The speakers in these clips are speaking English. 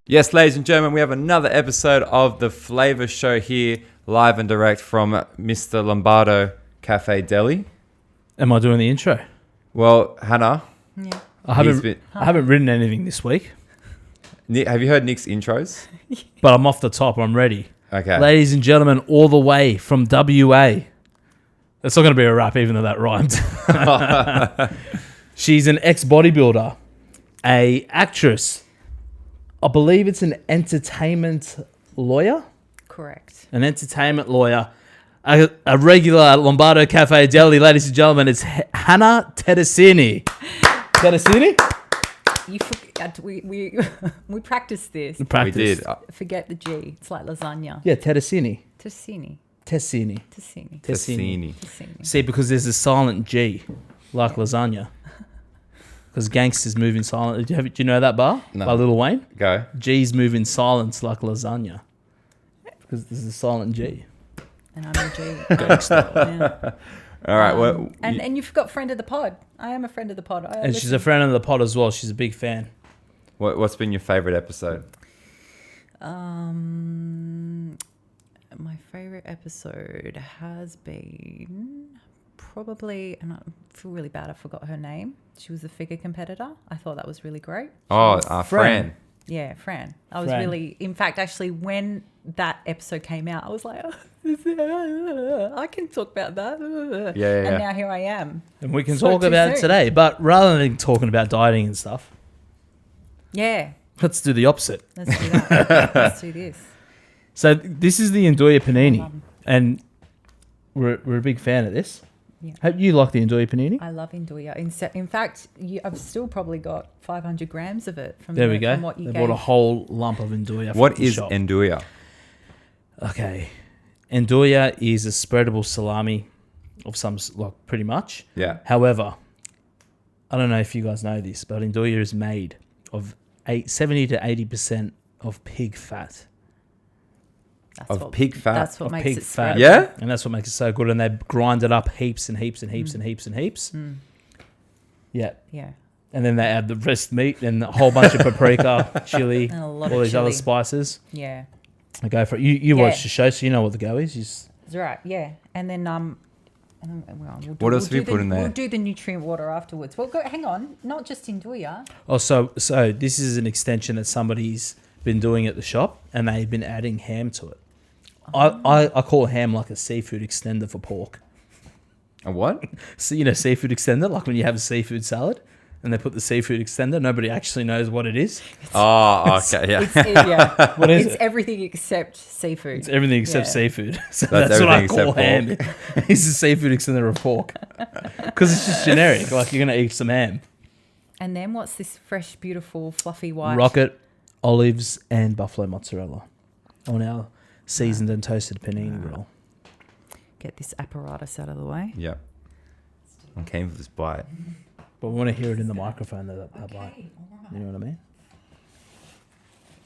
Yes, ladies and gentlemen, we have another episode of the Flaeva Show here, live and direct from Mr. Lombardo Cafe Deli. Am I doing the intro? Well, Hannah, Yeah. I haven't written anything this week, Nick, have you heard Nick's intros? but I'm off the top. I'm ready. Okay. Ladies and gentlemen, all the way from WA. That's not going to be a rap, even though that rhymed. She's an ex-bodybuilder, a actress. I believe it's an entertainment lawyer. Correct. An entertainment lawyer. A regular at Lombardo Cafe Deli, ladies and gentlemen, it's Hannah Tedesini. Tedesini? You forget, we practiced this. We did. Forget the G. It's like lasagna. Yeah, Tedesini. Tessini. Tessini. Tessini. Tessini. Tessini. See, because there's a silent G, like lasagna. Because gangsters move in silence. Do you know that bar? No. By Lil Wayne? Go. G's move in silence like lasagna. Because there's a silent G. And I'm a G. Gangster. Yeah. All right. Well, And you forgot friend of the pod. I am a friend of the pod. And she's a friend of the pod as well. She's a big fan. what's been your favorite episode? My favorite episode has been probably, and I feel really bad, I forgot her name. She was a figure competitor. I thought that was really great. Fran. Yeah, Fran. I was Fran. really, in fact, actually, when that episode came out, I was like, I can talk about that. Yeah. And now here I am. And we can Spoke talk too about it soon. today. But rather than talking about dieting and stuff, Yeah, let's do the opposite. let's do that. Let's do this. So this is the Nduja Panini. love 'em. And we're a big fan of this. Yeah. Hope you like the Nduja Panini. I love Nduja. In fact, I've still probably got 500 grams of it from, There we go. from what you They gave. bought a whole lump of Nduja. What from the is shop. Nduja? Okay. Nduja is a spreadable salami of some, like pretty much. Yeah. However, I don't know if you guys know this, but Nduja is made of 70 to 80% of pig fat. Pig fat? That's what Of makes pig it fat. spreadable. Yeah? And that's what makes it so good. And they grind it up heaps and heaps and heaps and heaps and heaps. Yeah. Yeah. And then they add the breast meat and a whole bunch of paprika, chili, And a lot all of these other chili. spices. Yeah. I go for it. You Yeah. watch the show, so you know what the go is. That's right. Yeah. And then What else have you put in there? We'll do the nutrient water afterwards. Well, hang on. Not just Nduja. Oh, so this is an extension that somebody's been doing at the shop, and they've been adding ham to it. I call ham like a seafood extender for pork. A what? So seafood extender, like when you have a seafood salad, and they put the seafood extender. Nobody actually knows what it is. Oh, okay. Yeah. Yeah. What is It's it? everything except seafood. It's everything except Yeah. seafood. So That's that's what I everything call except ham. It's a seafood extender of pork. Because it's just generic. Like you're going to eat some ham. And then what's this fresh, beautiful, fluffy white? Rocket, olives, and buffalo mozzarella on our seasoned and toasted panini roll. Get this apparatus out of the way. Yeah. I'm keen for this bite. But we want to hear it in the microphone, that bite. all right. You know what I mean?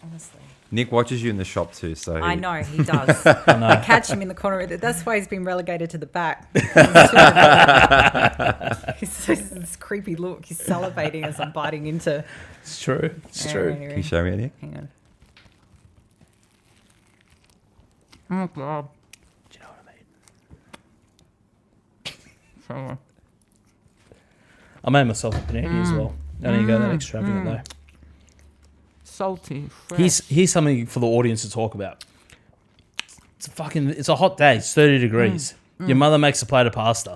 Honestly. Nick watches you in the shop too, so I know, he does. I know. I catch him in the corner. That's why he's been relegated to the back. He's this creepy look. He's salivating as I'm biting into. It's true. It's true. Anyway, Can you show me, Nick? hang on. Oh, God. Do you know what I mean? I made myself a panini as well. I didn't go that extravagant though. Salty, fresh. Here's something for the audience to talk about. It's a hot day. It's 30 degrees. Your mother makes a plate of pasta.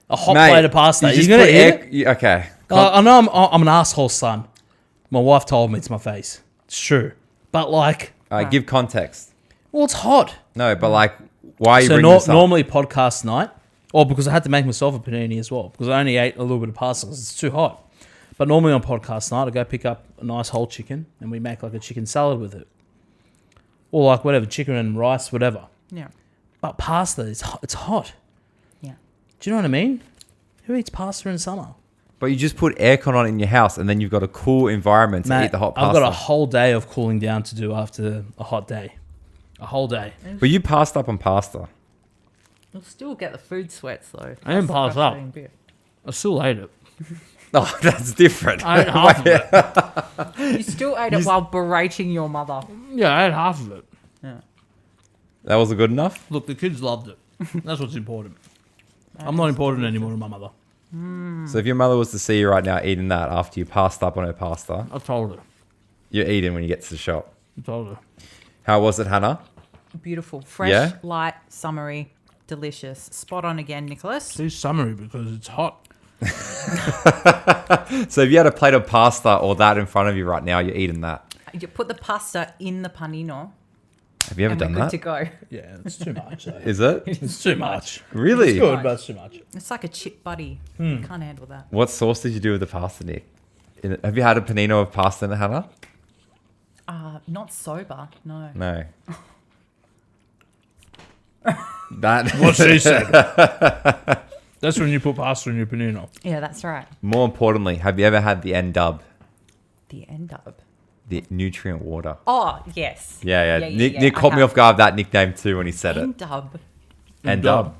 A hot Mate, plate of pasta. you You're just gonna put eat it? Okay. I know I'm an asshole, son. My wife told me to my face. It's true. But like, Give context. well, it's hot. No, but like, why are you So bringing this up? normally podcast night, or because I had to make myself a panini as well, because I only ate a little bit of pasta because it's too hot. But normally on podcast night, I go pick up a nice whole chicken and we make like a chicken salad with it. Or like whatever, chicken and rice, whatever. Yeah. But pasta, it's hot. Yeah. Do you know what I mean? Who eats pasta in summer? But you just put aircon on in your house, and then you've got a cool environment to Mate, eat the hot pasta. I've got a whole day of cooling down to do after a hot day. A whole day. But you passed up on pasta. You'll still get the food sweats though. I didn't That's the pass up. frustrating bit. I still ate it. Oh, that's different. I ate half of it. You still ate it while berating your mother. Yeah, I had half of it. That wasn't good enough? Look, the kids loved it. That's what's important. I'm not important anymore to my mother. So if your mother was to see you right now eating that after you passed up on her pasta, I told her. you're eating when you get to the shop. I told her. How was it, Hannah? Beautiful. Fresh, Yeah? light, summery, delicious. Spot on again, Nicholas. See, summery because it's hot. So if you had a plate of pasta or that in front of you right now, you're eating that. You put the pasta in the panino. Have you ever And done we're good that? to go. Yeah, it's too much. Though. Is it? It's too much. Really? It's good, but it's too much. It's like a chip buddy. Can't handle that. What sauce did you do with the pasta, Nick? Have you had a panino of pasta in it, Hannah? Not sober, no. No. That What she said. That's when you put pasta in your panino. Yeah, that's right. More importantly, have you ever had the N-dub, The end up. the nutrient water? Oh, yes. Yeah. Nick caught me off guard with that nickname too when he said it. N-dub. N-dub.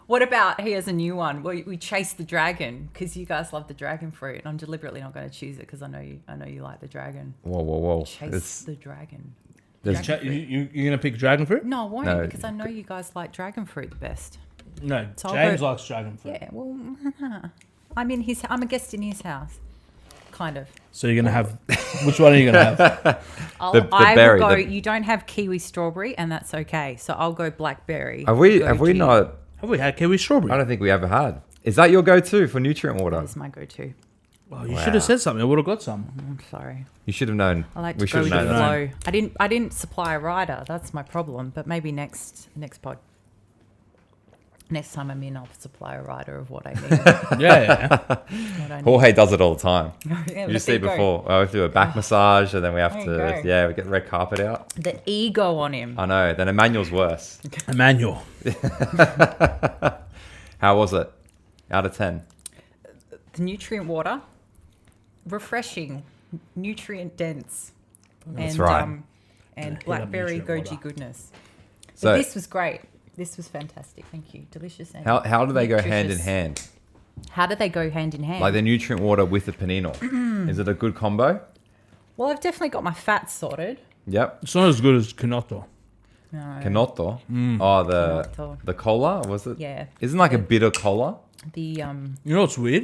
What about, here's a new one. We chase the dragon because you guys love the dragon fruit. And I'm deliberately not going to choose it because I know you like the dragon. Whoa. Chase the dragon. You're going to pick dragon fruit? No, I won't No. because I know you guys like dragon fruit the best. No, So I'll James go- likes dragon fruit. Yeah, well, I'm a guest in his house. Kind of. So you're going to have... Which one are you going to have? I berry, will go. the- You don't have kiwi strawberry, and that's okay. So I'll go blackberry. Have we Go-to. not? Have we had kiwi strawberry? I don't think we ever had. Is that your go-to for nutrient water? That's my go-to. Well, you Wow. should have said something. I would have got some. I'm sorry. You should have known. I like we to go should with have the known that. flow. I didn't supply a rider. That's my problem. But maybe next pod. Next time I'm in, I'll supply a rider of what I need. Yeah. what I need. Jorge does it all the time. Yeah, You but just see there it you go. before. We have to do a back massage, and then we have There to, you go. we get the red carpet out. The ego on him. I know. Then Emmanuel's worse. Emmanuel. How was it? Out of 10. The nutrient water, refreshing, nutrient dense, That's and right. And up blackberry nutrient goji water. goodness. So- But this was great. This was fantastic. Thank you. Delicious. And How do they go hand in nutritious. hand? How do they go hand in hand? Like the nutrient water with the panino. Is it a good combo? Well, I've definitely got my fats sorted. Yep. It's not as good as Canotto. No. Canotto. Oh, Canotto. the cola, was it? Yeah. Isn't like a bitter cola? The You know what's weird?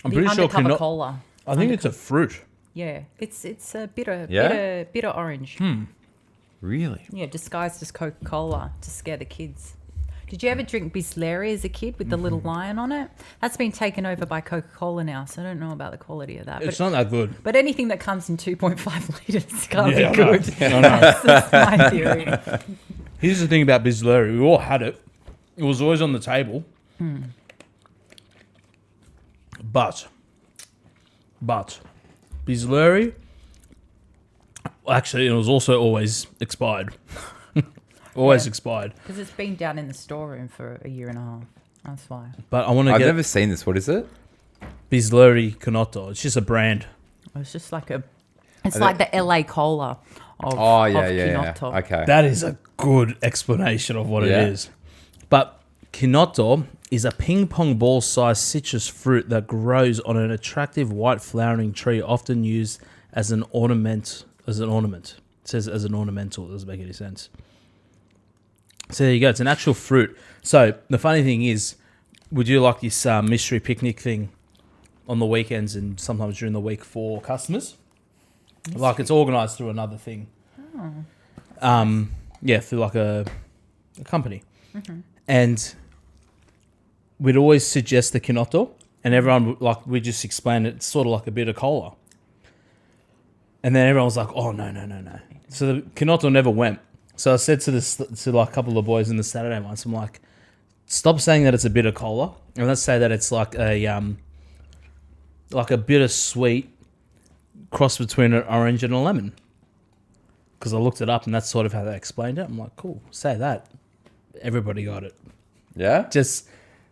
I'm the pretty sure undercover Canotto... cola. I think it's a fruit. Yeah, it's a bitter, Yeah? bitter orange. Really? Yeah, disguised as Coca-Cola to scare the kids. Did you ever drink Bisleri as a kid with the little lion on it? That's been taken over by Coca-Cola now, so I don't know about the quality of that. It's not that good. But anything that comes in 2.5 litres can't Yeah, I be know. good. I know. That's my theory. Here's the thing about Bisleri. We all had it. It was always on the table. But Bisleri, actually, it was also always expired. Always Yeah. expired. Because it's been down in the storeroom for a year and a half. That's why. But I want to I've get never seen this. What is it? Bisleri Canotto. It's just a brand. It's just like a... It's I like the LA Cola of, Oh, of yeah. Kinotto. Okay. That is a good explanation of what Yeah. it is. But Kinotto is a ping pong ball sized citrus fruit that grows on an attractive white flowering tree, often used as an ornament. It says as an ornamental. It doesn't make any sense. So there you go. It's an actual fruit. So the funny thing is, we do like this mystery picnic thing on the weekends and sometimes during the week for customers. Like it's organised through another thing. Yeah, through like a company. And we'd always suggest the Kinotto, and everyone would, like, we just explain it, it's sort of like a bit of cola. And then everyone was like, "Oh no!" So the Kinotto never went. So I said to like a couple of boys in the Saturday once, I'm like, "Stop saying that it's a bit of cola, and let's say that it's like a bitter sweet cross between an orange and a lemon." Because I looked it up, and that's sort of how they explained it. I'm like, "Cool, say that." Everybody got it. Yeah? Just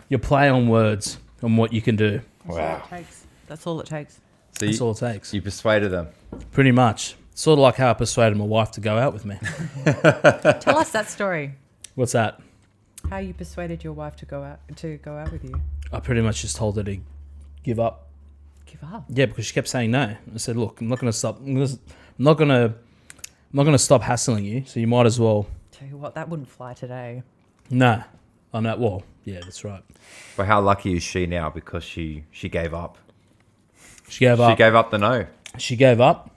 you play on words and what you can do. That's all it takes. That's all it takes. So That's all it takes. you persuaded them. Pretty much. Sort of like how I persuaded my wife to go out with me. Tell us that story. What's that? How you persuaded your wife to go out with you. I pretty much just told her to give up. give up. Yeah, because she kept saying no. I said, look, I'm not going to stop. I'm not going to stop hassling you. So you might as well. Tell you what, that wouldn't fly today. No. I know. Well, yeah, that's right. But how lucky is she now because she gave up? She gave up. She gave up the no. She gave up.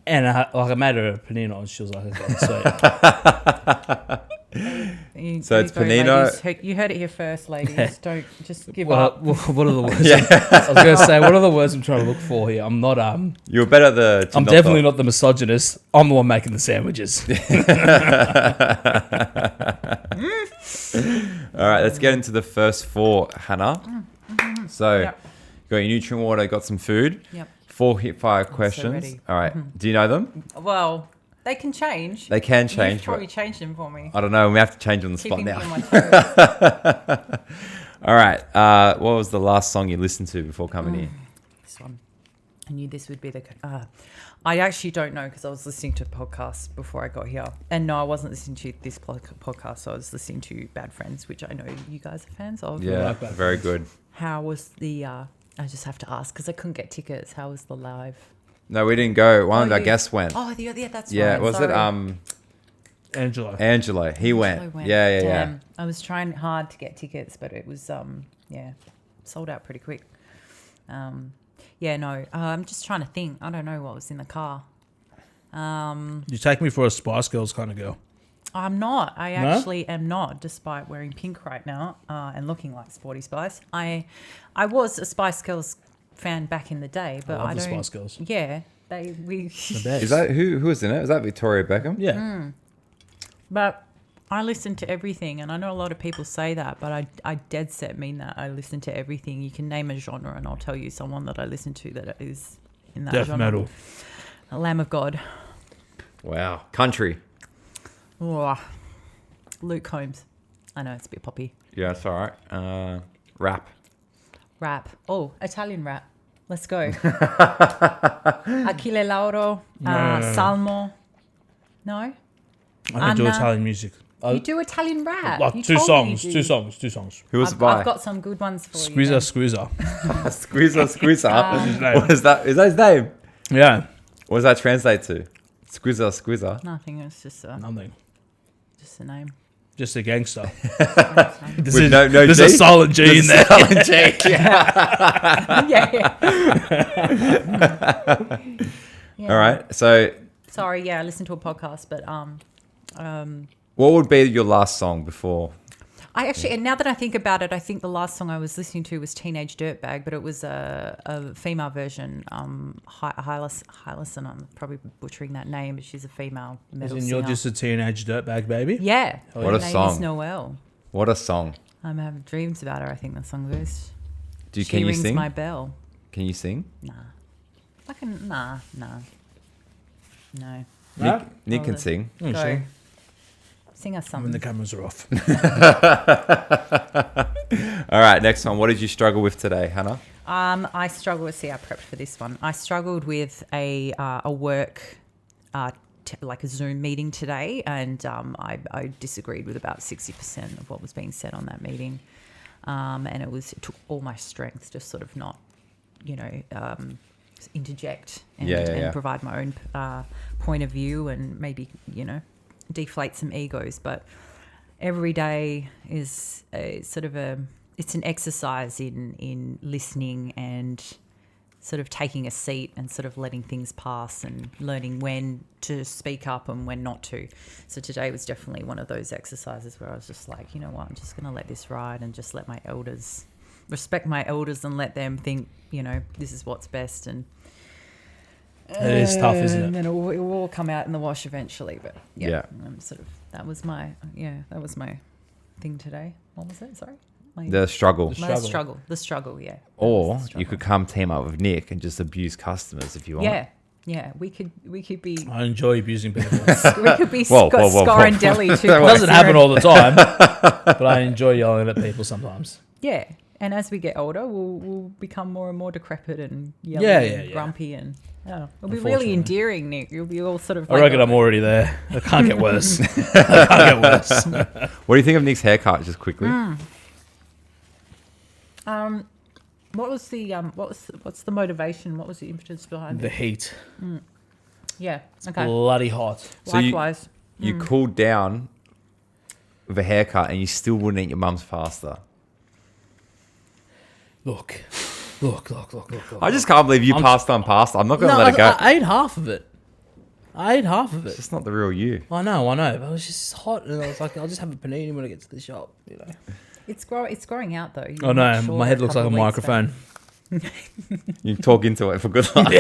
And I made her a panino, and she was like, okay, sweet. So it's panino. Ladies. You heard it here first, ladies. Don't just give up. What are the words? I was going to say, what are the words I'm trying to look for here? I'm not. You were better at the. I'm definitely not the misogynist. I'm the one making the sandwiches. All right, let's get into the first 4, Hannah. So, you got your nutrient water, got some food. Yep. 4 hit fire So questions. ready. All right. Do you know them? Well, they can change. They can change. You've probably changed them for me. I don't know. We have to change on the spot Keeping now. me on my toes. All right. What was the last song you listened to before coming here? This one. I knew this would be the... I actually don't know because I was listening to podcasts before I got here. And no, I wasn't listening to this podcast. I was listening to Bad Friends, which I know you guys are fans of. Yeah, like Bad very Friends. good. How was the... I just have to ask because I couldn't get tickets. How was the live? No, we didn't go. One of our you- guests went. Oh, yeah, that's right. Yeah, was Sorry. it Angelo. Angelo? He went. went. Yeah. Damn. I was trying hard to get tickets, but it was sold out pretty quick. I'm just trying to think. I don't know what was in the car. You take me for a Spice Girls kind of girl. I'm not. I No? actually am not, despite wearing pink right now and looking like Sporty Spice. I was a Spice Girls fan back in the day, but love I the don't. Spice Girls. Yeah, The best. Is that who was in it? Is that Victoria Beckham? Yeah. But I listen to everything, and I know a lot of people say that, but I dead set mean that. I listen to everything. You can name a genre, and I'll tell you someone that I listen to that is in that Death genre. metal. A Lamb of God. Wow. Country. Oh, Luke Combs. I know it's a bit poppy. Yeah, it's all right. Rap. Rap. Oh, Italian rap. Let's go. Achille Lauro. No. Salmo. No? I can do Anna. Italian music. You do Italian rap. Like You two told me songs. you Two do. songs. Two songs. Who was it I've by? got some good ones for you. Squeezer, Squeezer. Squeezer. his name. What is that? Is that his name? Yeah. What does that translate to? Squeezer. Nothing. It's just a Nothing. name. Just a gangster. With no There's G? a silent G in there. Silent G. Yeah. Yeah. All right. So, Sorry. Yeah, I listened to a podcast, but what would be your last song before? I actually, and now that I think about it, I think the last song I was listening to was Teenage Dirtbag, but it was a female version. Hylison, I'm probably butchering that name, but she's a female As metal in singer. you're just a teenage dirtbag baby? Yeah. What Her a name song. is Noelle. What a song. I'm having dreams about her, I think the song goes. Can She you rings sing? my bell. Can you sing? Nah. Fucking, nah. No. No? Nick Oh, can the- sing. Mm, Go. sing. Sing us When the something. cameras are off. All right, next one. What did you struggle with today, Hannah? I struggled. See, I prepped for this one. I struggled with a work, like a Zoom meeting today, and I disagreed with about 60% of what was being said on that meeting, and it took all my strength to sort of not, interject and provide my own point of view and maybe deflate some egos. But every day is it's an exercise in listening and sort of taking a seat and sort of letting things pass and learning when to speak up and when not to. So today was definitely one of those exercises where I was just like, you know what, I'm just going to let this ride and just let my elders, respect my elders and let them think, this is what's best. And It is tough, isn't it? And then it will all come out in the wash eventually. But Yeah. that was my thing today. What was it? Sorry. The struggle. The struggle. The struggle, yeah. Or That was the you could struggle. come team up with Nick and just abuse customers if you want. Yeah. We could be I enjoy abusing people. we could be Whoa, whoa, whoa, whoa. Scorandelli too. It doesn't happen all the time, but I enjoy yelling at people sometimes. Yeah. And as we get older, we'll become more and more decrepit and yelly Yeah, and yeah. grumpy and it'll be really Unfortunately. endearing, Nick. You'll be all sort of I reckon I'm already there. It can't get worse. It can't get worse. What do you think of Nick's haircut, just quickly? What was the what's the motivation? What was the impetus behind The it? heat. Yeah. Okay. Bloody hot. So Likewise. you cooled down with a haircut and you still wouldn't eat your mum's pasta. Look. I just can't believe you passed on pasta. I'm not going to let it go. I ate half of it. It's just not the real you. I know, but it was just hot, and I was like, I'll just have a panini when I get to the shop, you know. It's growing out though. Oh no, my head looks like a microphone. You talk into it for good luck.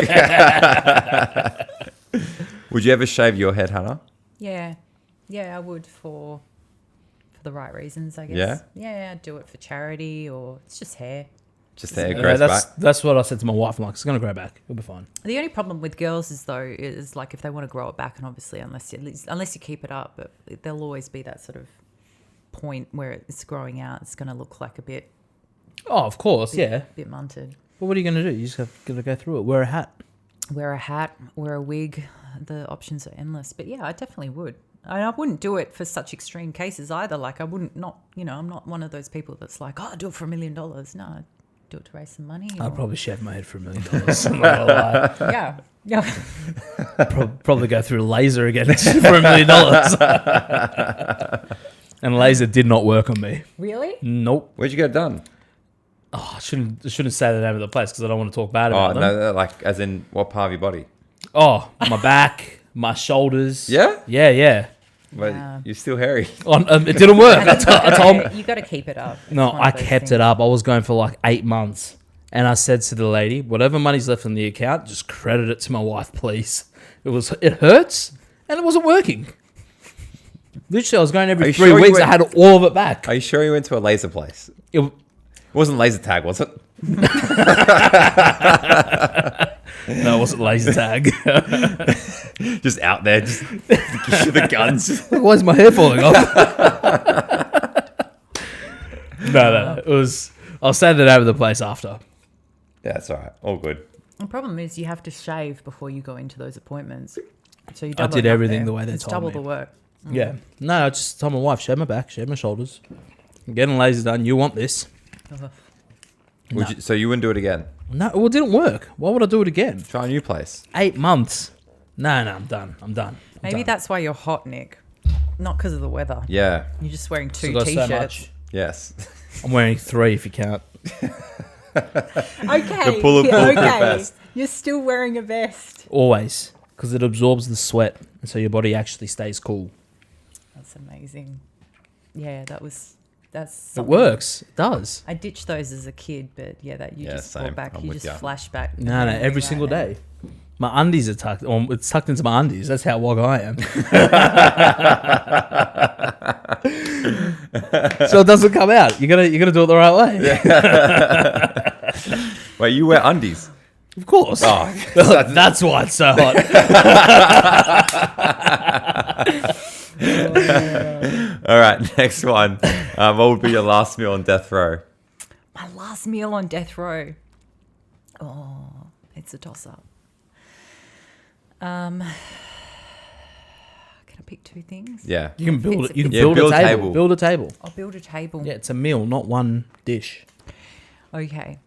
Would you ever shave your head, Hannah? Yeah, I would for the right reasons, I guess. Yeah? Yeah, I'd do it for charity or it's just hair. Just hair Yeah, grows back? that's what I said to my wife. I'm like, it's gonna grow back. It'll be fine. The only problem with girls is like if they want to grow it back, and obviously unless you keep it up, but there'll always be that sort of point where it's growing out. It's going to look like a bit. Oh, of course, yeah. Bit munted. But what are you gonna do? You just have to go through it. Wear a hat. Wear a wig. The options are endless. But yeah, I definitely would. I wouldn't do it for such extreme cases either. Like I wouldn't I'm not one of those people that's like, oh, I'll do it for $1 million. No, I'd do it to raise some money. I'd probably shave my head for $1 million. I'm not gonna lie. Yeah. Probably go through laser again for $1 million. And laser did not work on me. Really? Nope. Where'd you get it done? Oh, I shouldn't say the name of the place because I don't want to talk bad about them. No, like as in what part of your body? Oh, my back, my shoulders. Yeah? Yeah. But Yeah. you're still hairy. It didn't work. I told You got to keep it up. It's No, one of I those kept things. it up. I was going for like 8 months. And I said to the lady, whatever money's left on the account, just credit it to my wife, please. It hurts and it wasn't working. Literally, I was going every 3 weeks. I had all of it back. Are you sure you went to a laser place? It wasn't laser tag, was it? No, it wasn't laser tag. Just out there, just the guns. Why is my hair falling off? No. It was. I'll send it over the place after. Yeah, that's all right. All good. The problem is you have to shave before you go into those appointments. So you I double did it up everything there. the way they It's told double me. the work. Yeah. No, I just told my wife, shave my back, shave my shoulders. I'm getting laser done. You want this? So you wouldn't do it again? No, well, it didn't work. Why would I do it again? Try a new place. 8 months. No, I'm done. Maybe that's why you're hot, Nick. Not because of the weather. Yeah. You're just wearing two Still got t-shirts. so much. Yes. I'm wearing 3 if you count. Okay. The bulletproof vest. You're still wearing a vest. Always. Because it absorbs the sweat. And so your body actually stays cool. That's amazing. Yeah, that's It something. works. It does. I ditched those as a kid, but yeah, that you Yeah, just same. brought back. I'm You with just ya. flash back. No, every single day. My undies are tucked. It's tucked into my undies. That's how wog I am. So it doesn't come out. You gotta do it the right way. Wait, you wear undies? Of course. Oh, That's why it's so hot. all right. Next one. What would be your last meal on death row? My last meal on death row. Oh, it's a toss-up. Can I pick 2 things? Yeah. You can build it. You can Yeah, build build a a table. table. Build a table. I'll build a table. Yeah, it's a meal, not one dish. Okay.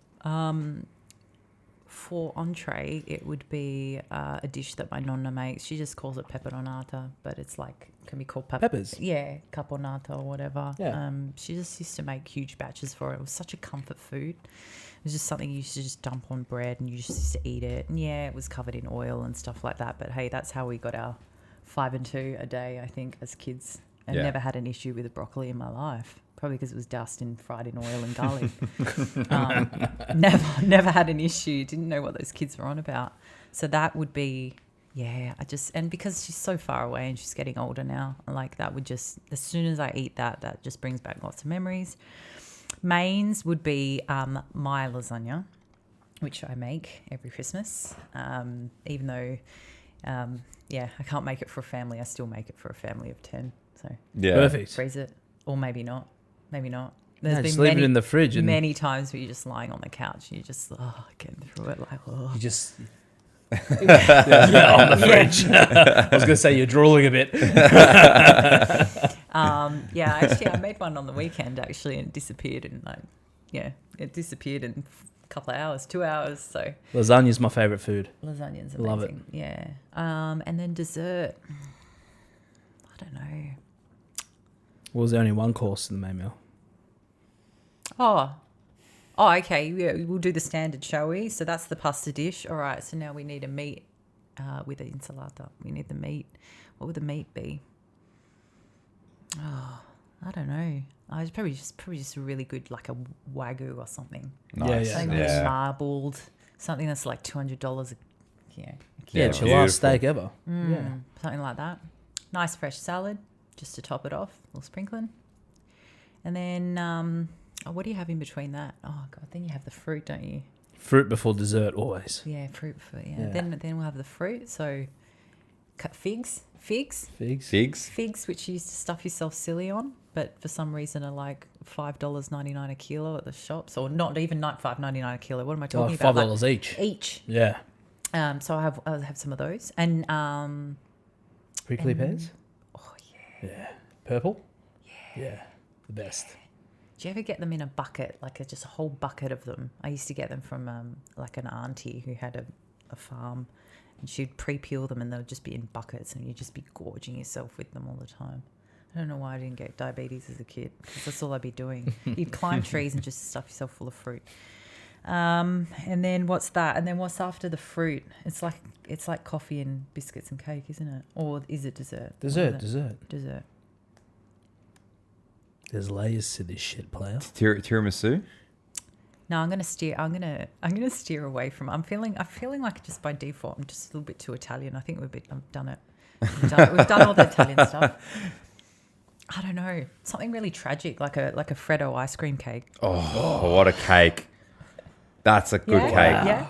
For entree, it would be a dish that my nonna makes. She just calls it peperonata, but it's like, can be called Peppers. Yeah, caponata or whatever. Yeah. She just used to make huge batches for it. It was such a comfort food. It was just something you used to just dump on bread and you just used to eat it. And yeah, it was covered in oil and stuff like that. But hey, that's how we got our 5 and 2 a day, I think, as kids. And Yeah. never had an issue with broccoli in my life. Probably because it was dust and fried in oil and garlic. Never had an issue. Didn't know what those kids were on about. So that would be, yeah, and because she's so far away and she's getting older now, like that would just, as soon as I eat that just brings back lots of memories. Mains would be my lasagna, which I make every Christmas. Even though, I can't make it for a family, I still make it for a family of 10. So Yeah. Perfect. freeze it, or maybe not. Maybe not. Yeah, just leave it in the fridge. And many times where you're just lying on the couch and you're just getting through it like, oh. you just... yeah, on the fridge. I was going to say you're drooling a bit. Actually I made one on the weekend actually and it disappeared and it disappeared and couple of hours, 2 hours. So Lasagna's my favourite food. lasagna's amazing. Love it. Yeah. And then dessert. I don't know. What was there only one course in the main meal? Oh, okay. Yeah, we'll do the standard, shall we? So that's the pasta dish. All right. So now we need a meat with the insalata. We need the meat. What would the meat be? Oh, I don't know. I was probably just really good, like a wagyu or something. Nice. Yeah, Something really marbled. Something that's like $200. Yeah, it's your last steak ever. Yeah. Something like that. Nice fresh salad, just to top it off. A little sprinkling. And then, what do you have in between that? Oh God, then you have the fruit, don't you? Fruit before dessert, always. Yeah, fruit. Yeah. Then we'll have the fruit. So, cut figs, which you used to stuff yourself silly on, but for some reason are like $5.99 a kilo at the shops, or not even $5.99 a kilo. What am I talking about? $5 like, each. Each. Yeah. So I'll have some of those, and prickly pears. Oh yeah. Yeah. Purple. Yeah. The best. Do you ever get them in a bucket, like just a whole bucket of them? I used to get them from like an auntie who had a farm, and she'd pre-peel them, and they'd just be in buckets, and you'd just be gorging yourself with them all the time. I don't know why I didn't get diabetes as a kid, because that's all I'd be doing. You'd climb trees and just stuff yourself full of fruit. And then what's that? And then what's after the fruit? It's like coffee and biscuits and cake, isn't it? Or is it dessert? Dessert. There's layers to this shit, player. Tiramisu? No, I'm gonna steer away from. I'm feeling like just by default, I'm just a little bit too Italian. I think I've done it. We've done all the Italian stuff. I don't know, something really tragic, like a Freddo ice cream cake. Oh, what a cake! That's a good cake. Yeah.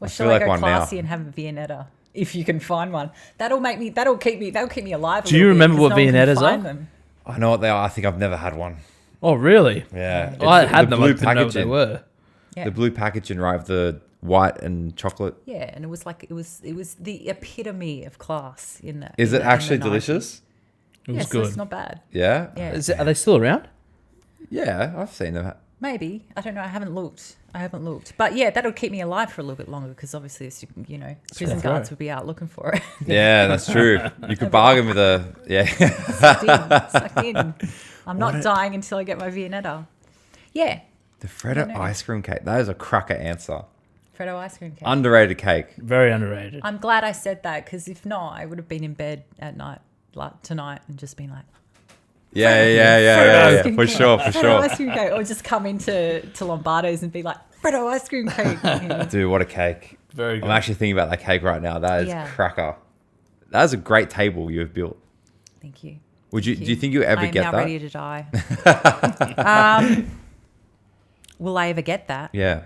Or shall I go classy and have a Viennetta if you can find one? That'll keep me alive. Do you remember what Viennettas are? I know what they are. I think I've never had one. Oh, really? Yeah. I had them. I Blue didn't know what they were. Yeah. The blue packaging, right? With the white and chocolate. Yeah, and it was the epitome of class in that. Is it actually delicious? It was yes, good. It's not bad. Yeah. Yeah. Are they still around? Yeah, I've seen them. Maybe. I don't know. I haven't looked. But yeah, that'll keep me alive for a little bit longer, because obviously, prison guards would be out looking for it. Yeah, that's true. You could bargain with Sucked in. I'm not dying until I get my Viennetta. Yeah. The Freddo ice cream cake. That is a cracker answer. Freddo ice cream cake. Underrated cake. Very underrated. I'm glad I said that, because if not, I would have been in bed at night, like tonight, and just been like, Yeah. For sure. Freddo ice cream cake, or just come into Lombardo's and be like, Freddo ice cream cake. Dude, what a cake. Very good. I'm actually thinking about that cake right now. That is cracker. That is a great table you have built. Thank you. Do you think you'll ever get that? I'm now ready to die. Will I ever get that? Yeah.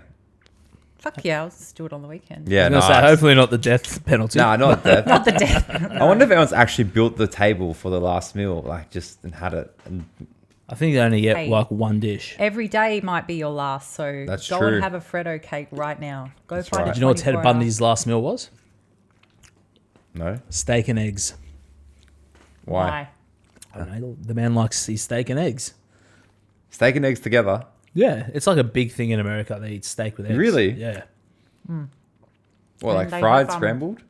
Fuck yeah, I'll just do it on the weekend. Yeah, I was gonna say, hopefully not the death penalty. No, not death. Not the death. I wonder if anyone's actually built the table for the last meal, like just and had it. And I think you only get like one dish. Every day might be your last, so That's go true. and have a Freddo cake right now. Go That's find right. it. Do you know what Ted Bundy's last meal was? No. Steak and eggs. Why? I don't know. The man likes his steak and eggs. Steak and eggs together. Yeah, it's like a big thing in America. They eat steak with eggs. Really? Yeah. What, like they fried, have, scrambled?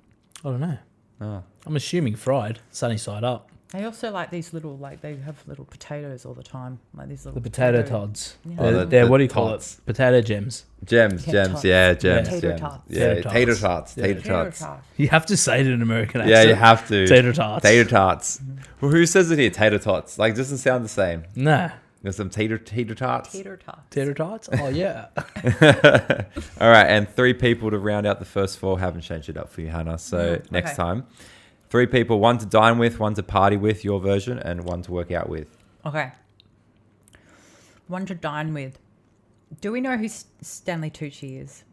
I don't know. Oh. I'm assuming fried, sunny side up. They also like these little, they have little potatoes all tots, like these little The potato tots. Yeah. Oh, They're the what do you call tots. it? Potato gems. Gems. Yeah, gems. Tater gems. tots. Yeah, Tater tater tots. tots. Yeah. Tater tots. You have to say it in an American Yeah, accent. you have to. Tater tots. Tater tots. Well, who says it here? Tater tots. Like, doesn't sound the same. Nah. There's some tater tots. Tater tots. Tater tots? Oh, yeah. All right, and 3 people to round out the first 4. Haven't changed it up for you, Hannah. So next time, 3 people, 1 to dine with, 1 to party with, your version, and 1 to work out with. Okay. 1 to dine with. Do we know who Stanley Tucci is?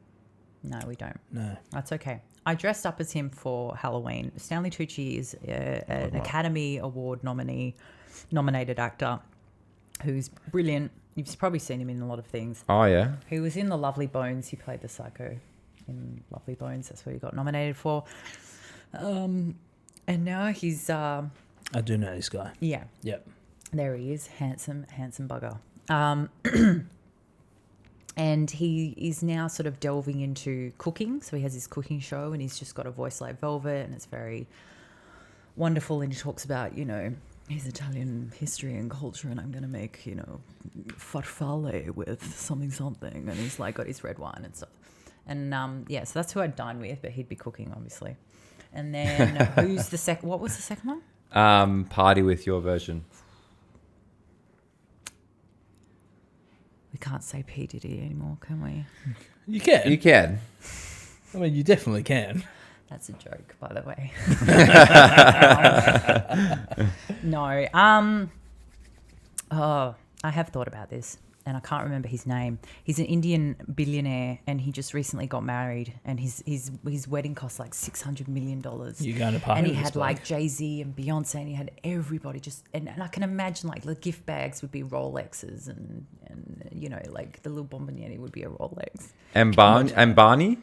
No, we don't. No. That's okay. I dressed up as him for Halloween. Stanley Tucci is an Academy Award nominated actor who's brilliant. You've probably seen him in a lot of things. Oh, yeah? He was in The Lovely Bones. He played the psycho in Lovely Bones. That's what he got nominated for. And now he's... I do know this guy. Yeah. Yep. There he is. Handsome bugger. And he is now sort of delving into cooking. So he has his cooking show and he's just got a voice like velvet and it's very wonderful. And he talks about, his Italian history and culture, and I'm going to make, farfalle with something. And he's like got his red wine and stuff. And so that's who I'd dine with, but he'd be cooking, obviously. And then who's the second? What was the second one? Party with your version. We can't say P. Diddy anymore, can we? You can. You can. I mean, you definitely can. That's a joke, by the way. No. I have thought about this, and I can't remember his name. He's an Indian billionaire, and he just recently got married, and his wedding cost like $600 million. You're going to party. And he with had this like bloke. Jay-Z and Beyonce, and he had everybody just, and I can imagine like the gift bags would be Rolexes, and like the little Bombonietti would be a Rolex. And Barney?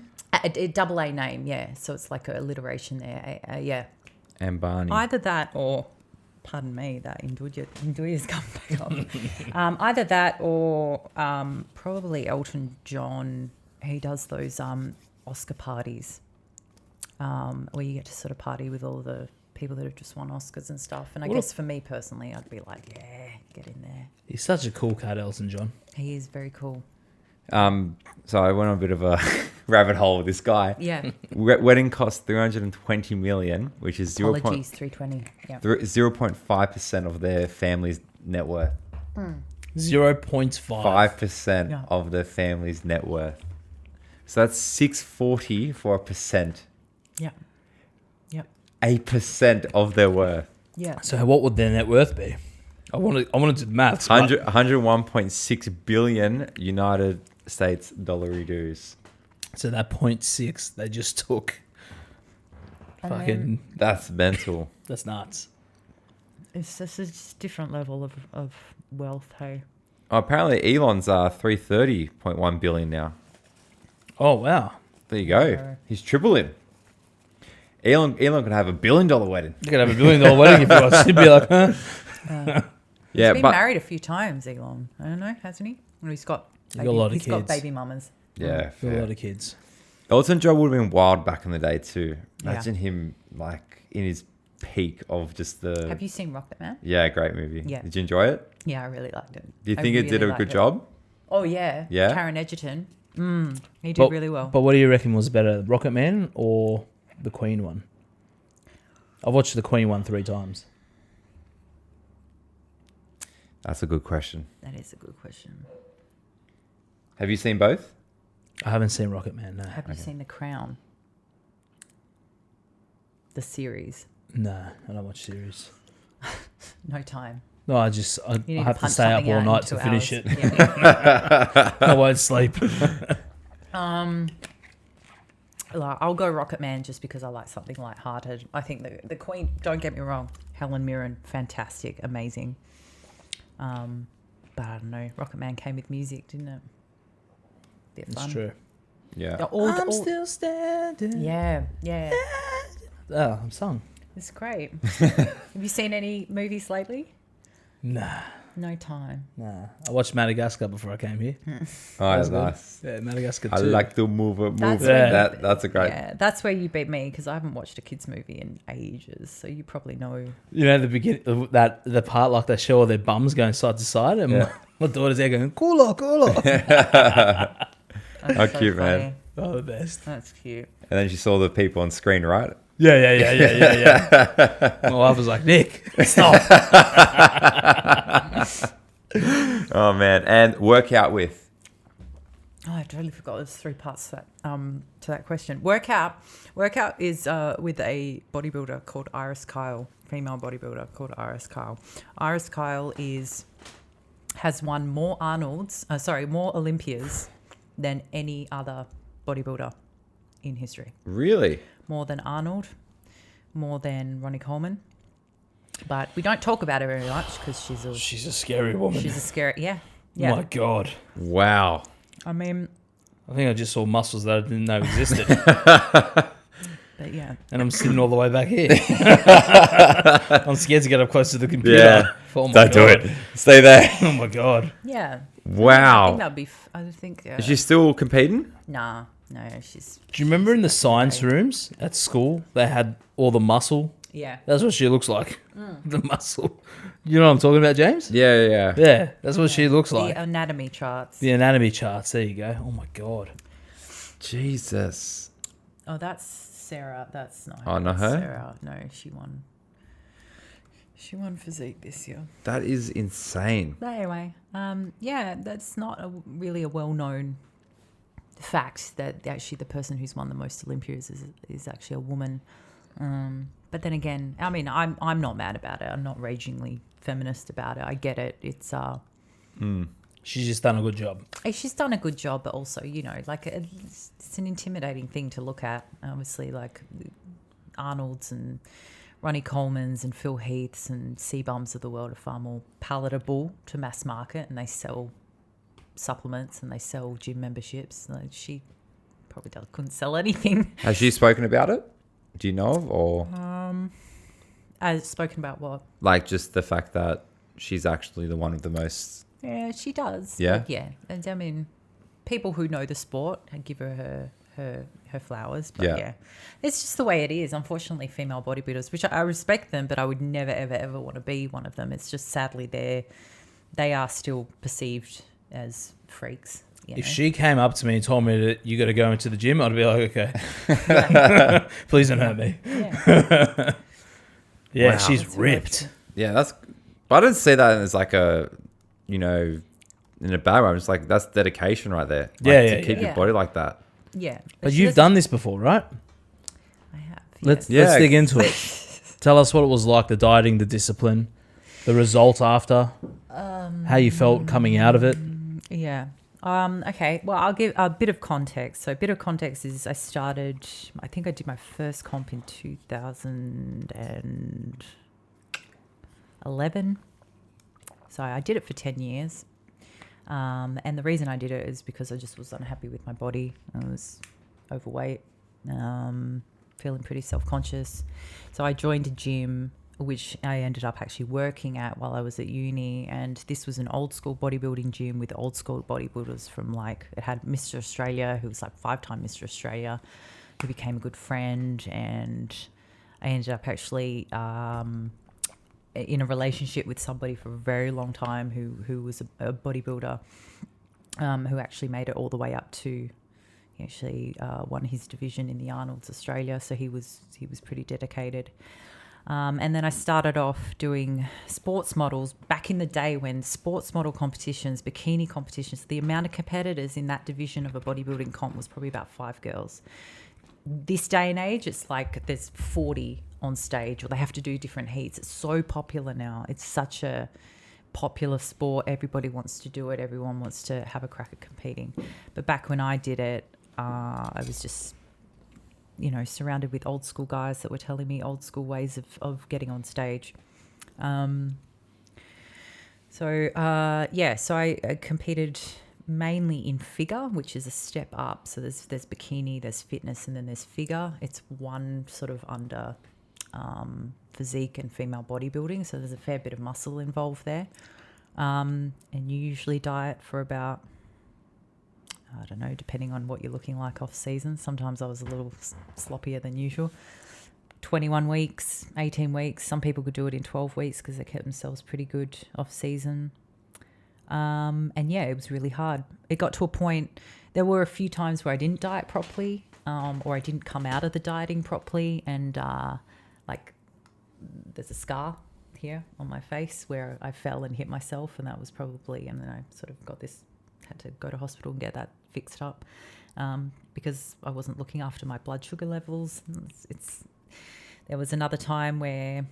A double A name, yeah. So it's like a alliteration there, yeah. And Barney. Either that or, pardon me, that Nduja's come back on. Either that or probably Elton John. He does those Oscar parties where you get to sort of party with all the people that have just won Oscars and stuff. And I guess for me personally, I'd be like, yeah, get in there. He's such a cool cat, Elton John. He is very cool. So I went on a bit of a rabbit hole with this guy. Yeah. Wedding cost $320 million, which is 320. Yeah. 0.5% of their family's net worth. 0.5. 5% of their family's net worth. So that's $640 for a percent. Yeah. Yep. 8% of their worth. Yeah. So what would their net worth be? I want to do the maths. 101.6 billion United States dollar dues. So that 0.6 they just took. Fucking, That's mental. that's nuts. It's just a different level of wealth, hey. Oh, apparently Elon's 330.1 billion now. Oh, wow. There you go. He's triple him. Elon could have $1 billion wedding. You could have $1 billion wedding if you want. You'd be like, huh? Yeah, He's been married a few times, Elon. I don't know, hasn't he? Well, he's got got a lot of he's got kids. baby mamas. Yeah, Got a fair. lot of kids. Elton John would have been wild back in the day too. Yeah. Imagine him like in his peak of just the. Have you seen Rocket Man? Yeah, great movie. Yeah. Did you enjoy it? Yeah, I really liked it. Do you I think it did really a liked good it. job? Oh, yeah. Yeah? Taron Egerton. He did really well. But what do you reckon was better, Rocket Man or the Queen one? I've watched the Queen one 3 times. That's a good question. That is a good question. Have you seen both? I haven't seen Rocket Man, no. Have you seen The Crown? The series? No, I don't watch series. No time. No, I You need have to punch stay up something all out in night 2 to finish hours. it. Yeah. I won't sleep. I'll go Rocket Man just because I like something lighthearted. I think the Queen, don't get me wrong, Helen Mirren, fantastic, amazing. But I don't know, Rocket Man came with music, didn't it? Bit It's fun. true. Yeah. I'm still standing. Yeah. Oh, I'm sung. It's great. Have you seen any movies lately? Nah. No time. I watched Madagascar before I came here. Oh, that's nice. Yeah, Madagascar 2. I like to move. That's That's a great. Yeah, that's where you beat me because I haven't watched a kids movie in ages. So you probably know. You know the beginning, the part like they show all their bums going side to side, and my daughter's there going cooler. How cute, man. Oh, the best. That's cute. And then she saw the people on screen, right? Yeah. My wife was like, Nick, stop. Oh man, and workout with. Oh, I totally forgot. There's 3 parts to that question. Workout is with a bodybuilder called Iris Kyle, female bodybuilder called Iris Kyle. Iris Kyle has won more more Olympias than any other bodybuilder in history. Really? More than Arnold, more than Ronnie Coleman. But we don't talk about her very much because She's a scary woman. she's a scary, yeah. My God. Wow. I mean, I think I just saw muscles that I didn't know existed. but yeah. And I'm sitting all the way back here. I'm scared to get up close to the computer. Yeah. Oh my Don't do God. it. Stay there. Oh my God. Yeah. Wow. I think that'd be. I think. Is she still competing? Nah, no, she's. Do you remember in the science rooms at school, they had all the muscle? Yeah. That's what she looks like. The muscle. You know what I'm talking about, James? Yeah. Yeah, that's what she looks like. The anatomy charts. The anatomy charts. There you go. Oh my God. Jesus. Oh, that's Sarah. That's not her. Oh, not her? Sarah. No, she won. She won physique this year. That is insane. But anyway, yeah, that's not really a well-known fact that actually the person who's won the most Olympias is actually a woman. But then again, I mean, I'm not mad about it. I'm not ragingly feminist about it. I get it. It's She's just done a good job. she's done a good job, but also, you know, like it's an intimidating thing to look at. Obviously, like Arnold's and Ronnie Coleman's and Phil Heath's and Seabums of the world are far more palatable to mass market, and they sell supplements and they sell gym memberships. Like she probably couldn't sell anything. Has she spoken about it? Do you know of, or I've spoken about what? like just the fact that she's actually the one of the most? Yeah, she does. Yeah? Like, yeah. And I mean, people who know the sport give her flowers. But Yeah. yeah, it's just the way it is. Unfortunately, female bodybuilders, which I respect them, but I would never, ever, ever want to be one of them. It's just sadly they are still perceived as freaks. You know? If she came up to me and told me that you got to go into the gym, I'd be like, okay, please don't hurt me. Yeah. Yeah, Wow. she's That's ripped. Yeah, that's. But I didn't see that as like a, you know, in a bad way. I'm just like that's dedication right there. Like, Yeah, to keep yeah. your body like that. Yeah. But she you've doesn't- done this before, right? I have. Let's yes. Yeah. dig into it. Tell us what it was like, the dieting, the discipline, the result after, how you felt coming out of it. Yeah. Okay. Well, I'll give a bit of context. So a bit of context is I think I did my first comp in 2011. So I did it for 10 years. And the reason I did it is because I just was unhappy with my body. I was overweight, feeling pretty self-conscious. So I joined a gym, which I ended up actually working at while I was at uni. And this was an old school bodybuilding gym with old school bodybuilders from it had Mr. Australia, who was like 5-time Mr. Australia, who became a good friend. And I ended up actually in a relationship with somebody for a very long time who was a bodybuilder, who actually made it all the way up to, he actually won his division in the Arnold's Australia. So he was pretty dedicated. And then I started off doing sports models back in the day when sports model competitions, bikini competitions, the amount of competitors in that division of a bodybuilding comp was probably about 5 girls. This day and age, it's like there's 40 on stage, or they have to do different heats. It's so popular now. It's such a popular sport. Everybody wants to do it. Everyone wants to have a crack at competing. But back when I did it, I was just, surrounded with old school guys that were telling me old school ways of getting on stage. So I competed mainly in figure, which is a step up. So there's bikini, there's fitness, and then there's figure. It's one sort of under physique and female bodybuilding. So there's a fair bit of muscle involved there. And you usually diet for about, I don't know, depending on what you're looking like off season. Sometimes I was a little sloppier than usual. 21 weeks, 18 weeks. Some people could do it in 12 weeks because they kept themselves pretty good off season. And yeah, it was really hard. It got to a point, there were a few times where I didn't diet properly, or I didn't come out of the dieting properly. And there's a scar here on my face where I fell and hit myself. And that was probably, and then I sort of had to go to hospital and get that fixed up, because I wasn't looking after my blood sugar levels. There was another time where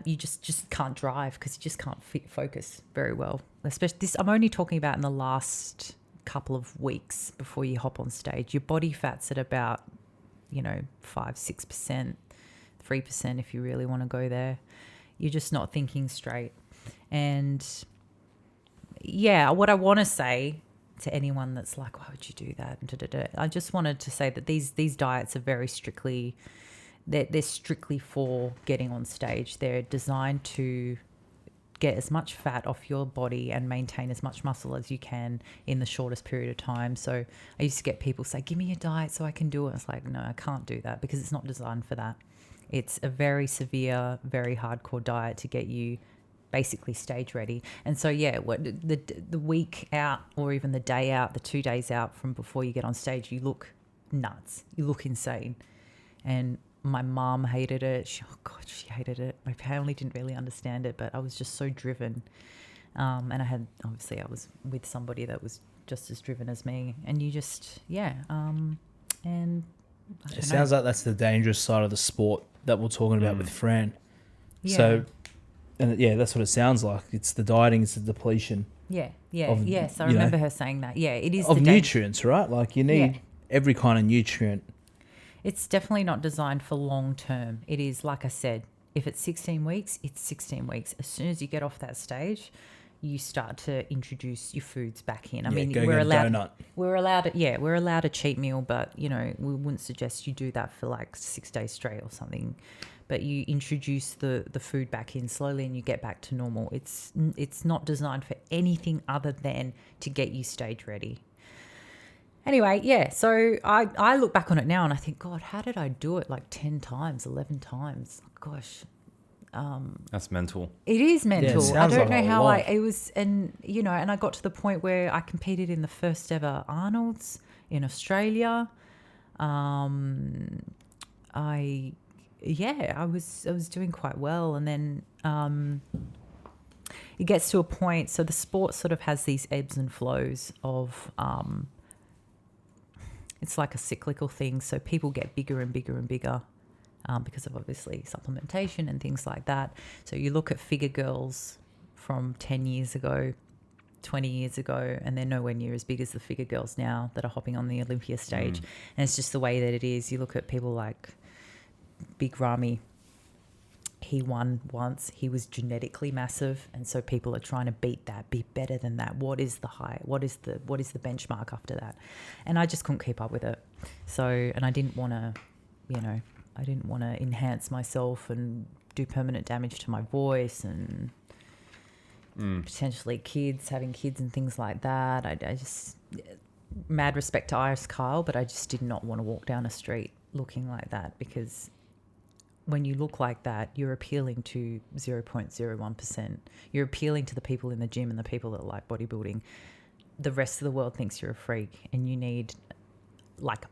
you just can't drive because you just can't focus very well. Especially this, I'm only talking about in the last couple of weeks before you hop on stage. Your body fat's at about, 5-6%, 3% if you really want to go there. You're just not thinking straight. And yeah, what I want to say to anyone that's like, why would you do that? I just wanted to say that these diets are very strictly, they're strictly for getting on stage. They're designed to get as much fat off your body and maintain as much muscle as you can in the shortest period of time. So I used to get people say, give me a diet so I can do it. It's like, no, I can't do that because it's not designed for that. It's a very severe, very hardcore diet to get you basically stage ready. And so, yeah, the week out or even the day out, the 2 days out from before you get on stage, you look nuts. You look insane. And my mum hated it. She hated it. My family didn't really understand it, but I was just so driven. And I was with somebody that was just as driven as me. And you just, and it sounds like that's the dangerous side of the sport that we're talking about with Fran. Yeah. So, and yeah, that's what it sounds like. It's the dieting, it's the depletion. Yes, I remember her saying that. Yeah, it is of nutrients, right? Like you need every kind of nutrient. It's definitely not designed for long term. It is, like I said, if it's 16 weeks, it's 16 weeks. As soon as you get off that stage, you start to introduce your foods back in. I mean, we're allowed a cheat meal, but we wouldn't suggest you do that for like 6 days straight or something. But you introduce the food back in slowly and you get back to normal. It's not designed for anything other than to get you stage ready. Anyway, so I look back on it now and I think, God, how did I do it like 10 times, 11 times? Gosh. That's mental. It is mental. Yeah, I don't know how it was. And, and I got to the point where I competed in the first ever Arnold's in Australia. I was doing quite well. And then it gets to a point. So the sport sort of has these ebbs and flows of, it's like a cyclical thing. So people get bigger and bigger and bigger because of obviously supplementation and things like that. So you look at figure girls from 10 years ago, 20 years ago, and they're nowhere near as big as the figure girls now that are hopping on the Olympia stage. And it's just the way that it is. You look at people like Big Ramy. He won once. He was genetically massive, and so people are trying to beat that, be better than that. What is the high? What is the benchmark after that? And I just couldn't keep up with it. So, and I didn't want to, enhance myself and do permanent damage to my voice and potentially having kids and things like that. I just, mad respect to Iris Kyle, but I just did not want to walk down a street looking like that, because when you look like that, you're appealing to 0.01%. You're appealing to the people in the gym and the people that like bodybuilding. The rest of the world thinks you're a freak, and you need like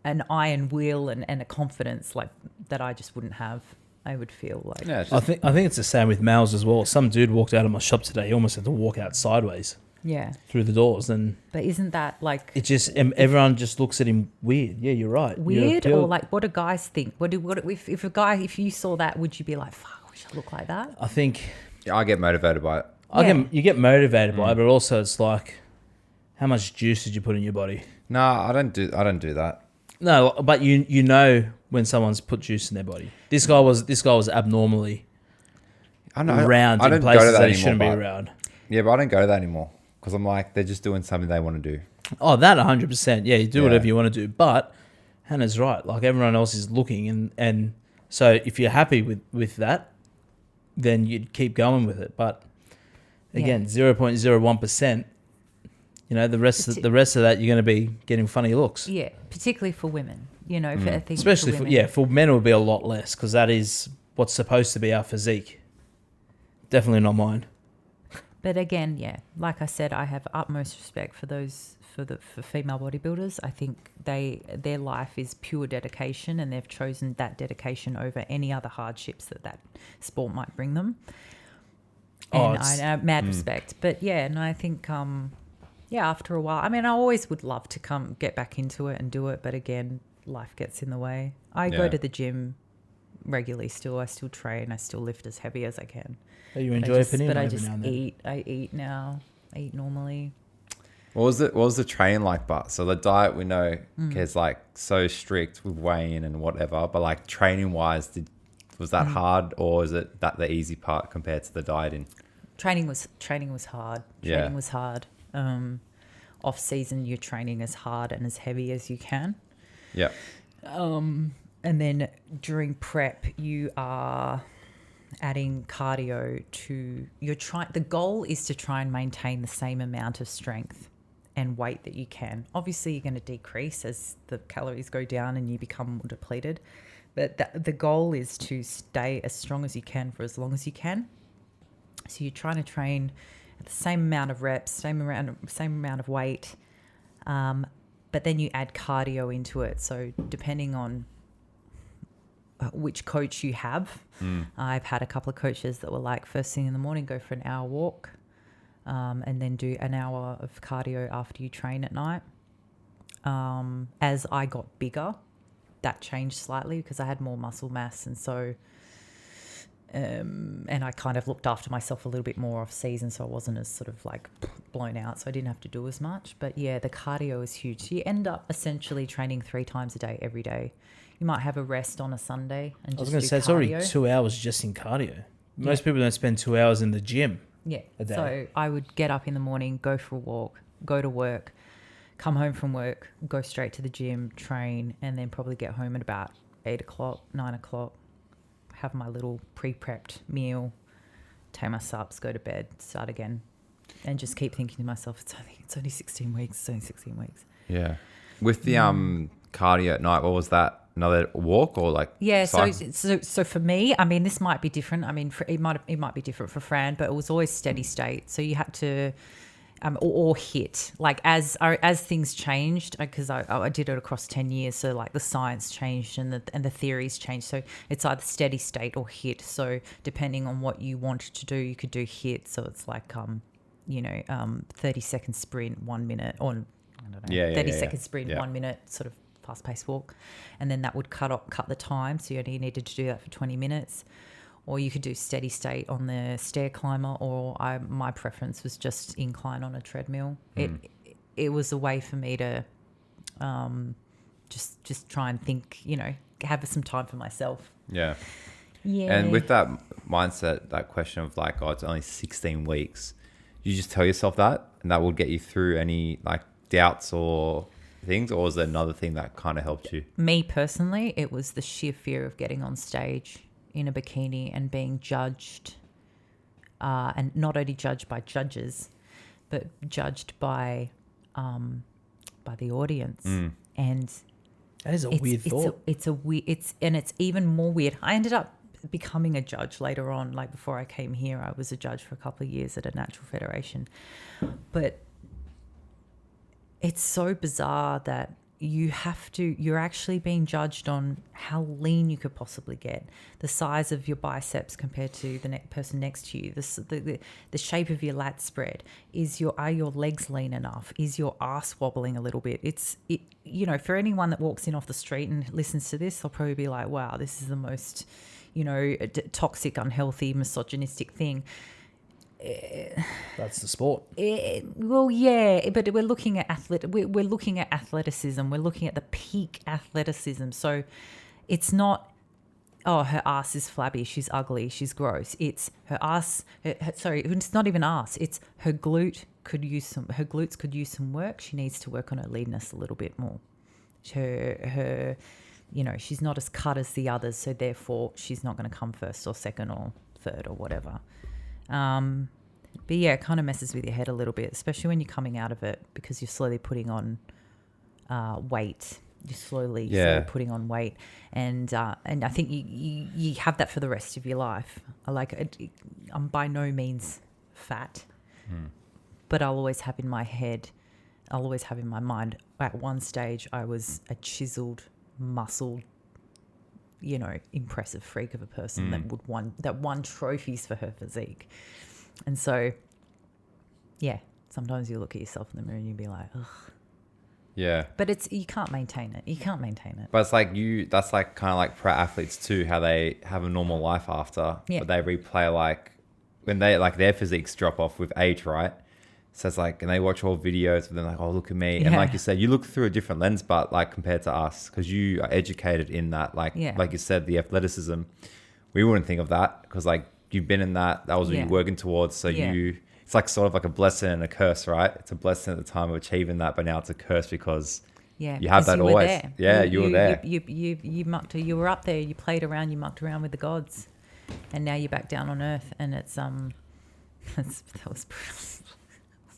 an iron will and a confidence like that I just wouldn't have. I would feel like. Yeah, I think it's the same with males as well. Some dude walked out of my shop today. He almost had to walk out sideways. Yeah. Through the doors. And but isn't that like... It just... Everyone just looks at him weird. Yeah, you're right. Weird? Or like, what do guys think? If you saw that, would you be like, fuck, I wish I looked like that? I think... Yeah, I get motivated by it. You get motivated by it, but also it's like, how much juice did you put in your body? No, I don't do that. No, but you know when someone's put juice in their body. This guy was abnormally round in places that he shouldn't be around. Yeah, but I don't go to that anymore. Because I'm like, they're just doing something they want to do. Oh, that 100%. Yeah, you do whatever you want to do. But Hannah's right. Like, everyone else is looking. And so if you're happy with that, then you'd keep going with it. But, again, 0.01%, the rest of that, you're going to be getting funny looks. Yeah, particularly for women. I think especially for women. For men it would be a lot less, because that is what's supposed to be our physique. Definitely not mine. But again, like I said, I have utmost respect for those for female bodybuilders. I think their life is pure dedication, and they've chosen that dedication over any other hardships that sport might bring them. And I have mad respect. But I think after a while, I mean, I always would love to get back into it and do it, but again, life gets in the way. I go to the gym regularly still. I still train. I still lift as heavy as I can. You enjoy panini, but I just eat. I eat now. I eat normally. What was the train like? But so the diet we know is like so strict with weighing and whatever. But like training wise, was that hard, or is it that the easy part compared to the dieting? Training was hard. Training was hard. Off season, you're training as hard and as heavy as you can. Yeah. And then during prep, you are adding cardio to the goal is to try and maintain the same amount of strength and weight that you can. Obviously, you're going to decrease as the calories go down and you become more depleted. But the goal is to stay as strong as you can for as long as you can. So you're trying to train at the same amount of reps, same amount of weight, but then you add cardio into it. So depending on which coach you have, I've had a couple of coaches that were like, first thing in the morning, go for an hour walk, and then do an hour of cardio after you train at night. As I got bigger, that changed slightly because I had more muscle mass, and so and I kind of looked after myself a little bit more off season, so I wasn't as sort of like blown out, so I didn't have to do as much. But yeah, the cardio is huge. So you end up essentially training 3 times a day every day. You might have a rest on a Sunday and I was just going do to say, it's cardio. already 2 hours just in cardio. Most people don't spend 2 hours in the gym. Yeah. A day. So I would get up in the morning, go for a walk, go to work, come home from work, go straight to the gym, train, and then probably get home at about 8 o'clock, 9 o'clock, have my little pre-prepped meal, take my subs, go to bed, start again, and just keep thinking to myself, it's only 16 weeks, it's only 16 weeks. Yeah. With the cardio at night, what was that? Another walk or like? Yeah. cycle? So for me, I mean, this might be different. I mean, it might be different for Fran, but it was always steady state. So you had to, or hit, like as things changed, because I did it across 10 years. So like the science changed and the theories changed. So it's either steady state or hit. So depending on what you wanted to do, you could do hit. So it's like, 30-second sprint, 1 minute, or I don't know, 30-second sprint, 1 minute, sort of fast-paced walk, and then that would cut the time, so you only needed to do that for 20 minutes. Or you could do steady state on the stair climber, or my preference was just incline on a treadmill. It was a way for me to just try and think, have some time for myself. Yeah. Yeah. And with that mindset, that question of like, oh, it's only 16 weeks, you just tell yourself that, and that will get you through any like doubts or things, or was there another thing that kind of helped you? Me personally, it was the sheer fear of getting on stage in a bikini and being judged, and not only judged by judges, but judged by the audience. And That is a weird thought. It's even more weird. I ended up becoming a judge later on. Like before I came here, I was a judge for a couple of years at a natural federation, but it's so bizarre that you're actually being judged on how lean you could possibly get, the size of your biceps compared to the person next to you, the shape of your lat spread, are your legs lean enough, is your ass wobbling a little bit. For anyone that walks in off the street and listens to this, they'll probably be like, wow, this is the most, toxic, unhealthy, misogynistic thing. That's the sport. Well, yeah, but we're looking at we're looking at athleticism. We're looking at the peak athleticism. So it's not, oh, her ass is flabby, she's ugly, she's gross. It's her ass. It's not even ass. It's her glutes could use some work. She needs to work on her leanness a little bit more. Her she's not as cut as the others, so therefore she's not going to come first or second or third or whatever. But yeah, it kind of messes with your head a little bit, especially when you're coming out of it, because you're slowly putting on weight. You're slowly putting on weight, and I think you have that for the rest of your life. I'm by no means fat, but I'll always have in my mind, at one stage I was a chiseled, muscled, impressive freak of a person that won trophies for her physique. And so, yeah, sometimes you look at yourself in the mirror and you be like, ugh. Yeah. But you can't maintain it. You can't maintain it. But it's like that's like kind of like pro athletes too, how they have a normal life after, but they replay like when they like their physiques drop off with age, right? So it's like, and they watch all videos and they're like, oh, look at me. And like you said, you look through a different lens, but like compared to us, because you are educated in that, like you said, the athleticism, we wouldn't think of that because like you've been in that was what you're working towards. So it's like sort of like a blessing and a curse, right? It's a blessing at the time of achieving that, but now it's a curse because you have that always. Yeah, you were there. You mucked. You were up there. You played around. You mucked around with the gods. and now you're back down on earth, and it's that was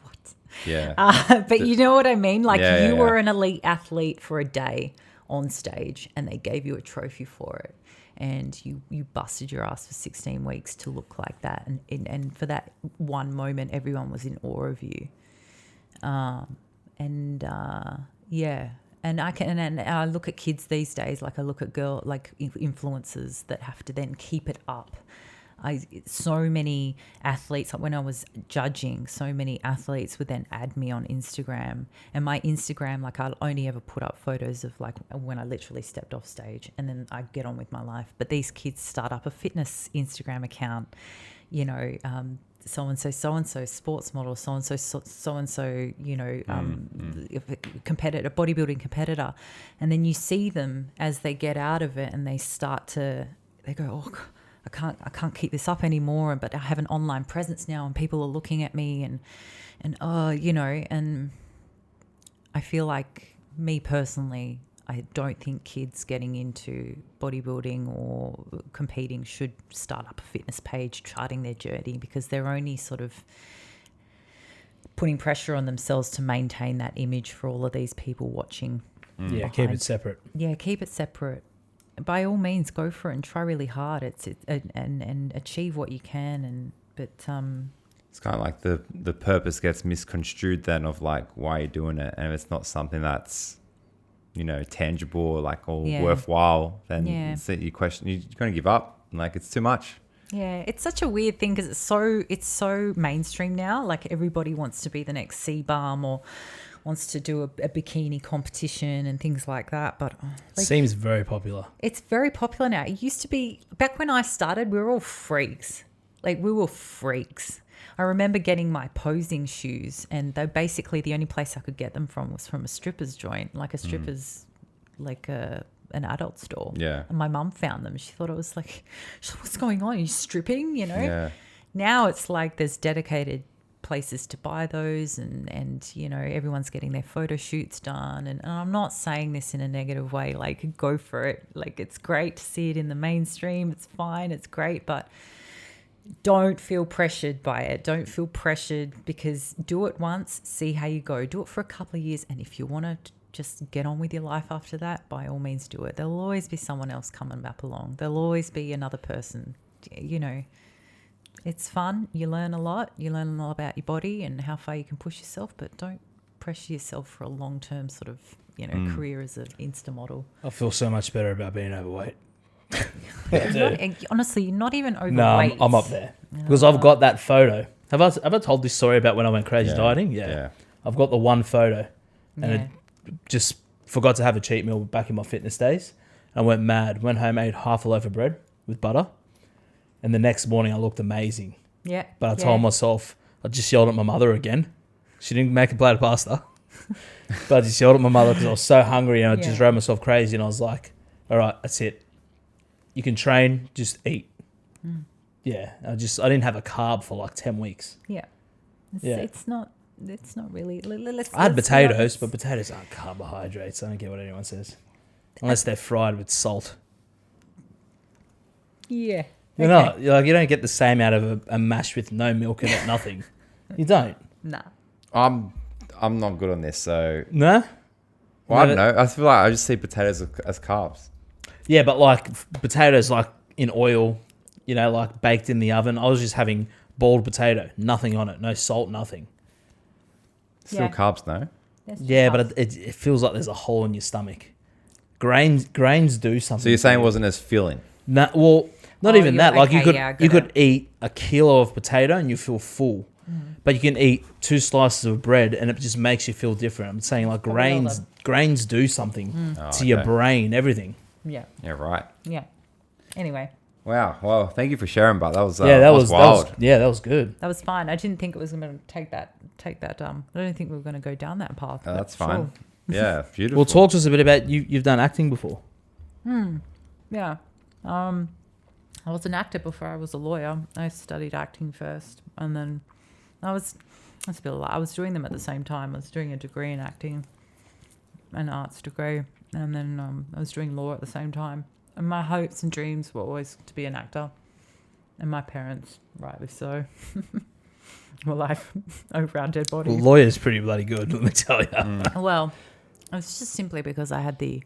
what? Yeah. But you know what I mean? Like Yeah, you yeah, were yeah. an elite athlete for a day on stage, and they gave you a trophy for it, and you busted your ass for 16 weeks to look like that, and for that one moment, everyone was in awe of you. Yeah. And I look at kids these days, like I look at influencers that have to then keep it up. So many athletes, like when I was judging, so many athletes would then add me on Instagram, and my Instagram, like I'll only ever put up photos of like when I literally stepped off stage, and then I get on with my life. But these kids start up a fitness Instagram account, so and so sports model, so and so, competitor, bodybuilding competitor, and then you see them as they get out of it, and they go, oh, I can't keep this up anymore, but I have an online presence now, and people are looking at me, and I feel like, me personally, I don't think kids getting into bodybuilding or competing should start up a fitness page charting their journey, because they're only sort of putting pressure on themselves to maintain that image for all of these people watching. Yeah, keep it separate. Yeah, keep it separate. By all means, go for it and try really hard. And achieve what you can. But It's kind of like the purpose gets misconstrued then of like why you're doing it, and if it's not something that's tangible, like, or worthwhile, then you question, you're going to give up. Like, it's too much. Yeah, it's such a weird thing because it's so mainstream now. Like, everybody wants to be the next C-Balm or wants to do a bikini competition and things like that. But seems very popular. It's very popular now. It used to be, back when I started, we were all freaks. Like, we were freaks. I remember getting my posing shoes, and they basically, the only place I could get them from was from a stripper's joint, like a stripper's, like an adult store. Yeah. And my mum found them. She thought it was like, what's going on? Are you stripping? Yeah. Now it's like there's dedicated places to buy those, and everyone's getting their photo shoots done. And I'm not saying this in a negative way. Like, go for it. Like, it's great to see it in the mainstream. It's fine. It's great. But don't feel pressured by it. Don't feel pressured, because do it once, see how you go. Do it for a couple of years, and if you want to just get on with your life after that, by all means do it. There'll always be someone else coming up along. There'll always be another person. It's fun. You learn a lot. You learn a lot about your body and how far you can push yourself, but don't pressure yourself for a long-term sort of, career as an Insta model. I feel so much better about being overweight. Honestly, you're not even overweight. No, I'm up there because I've got that photo. Have I told this story about when I went crazy dieting? Yeah. I've got the one photo, and it just forgot to have a cheat meal back in my fitness days. I went mad. Went home, ate half a loaf of bread with butter, and the next morning I looked amazing. Yeah. But I told myself, I just yelled at my mother again. She didn't make a plate of pasta, but I just yelled at my mother because I was so hungry, and I just drove myself crazy. And I was like, all right, that's it. You can train, just eat. Yeah, I didn't have a carb for like 10 weeks. Yeah. It's not really. I had potatoes, but potatoes aren't carbohydrates. I don't care what anyone says. Unless they're fried with salt. Yeah. You don't get the same out of a mash with no milk in it, nothing. You don't. Nah. I'm not good on this, so... No? Well, I don't know. I feel like I just see potatoes as carbs. Yeah, but like potatoes, like in oil, like baked in the oven. I was just having boiled potato, nothing on it, no salt, nothing. Still carbs, no? Yeah, but it feels like there's a hole in your stomach. Grains do something. So you're saying it wasn't as filling? No, well, not even that. Like okay, you could eat a kilo of potato and you feel full, but you can eat 2 slices of bread and it just makes you feel different. I'm saying like grains do something to your brain, everything. Yeah. Yeah, right. Yeah. Anyway. Wow. Well, thank you for sharing, but that was that was wild. That was good. That was fine. I didn't think it was going to take that. I don't think we were going to go down that path. That's fine. Yeah, beautiful. Well, talk to us a bit about you've done acting before. Yeah. I was an actor before I was a lawyer. I studied acting first, and then I was doing them at the same time. I was doing a degree in acting, an arts degree, and then I was doing law at the same time. And my hopes and dreams were always to be an actor. And my parents, rightly so, were like over our dead bodies. Well, lawyer's pretty bloody good, let me tell you. Well, it was just simply because I had the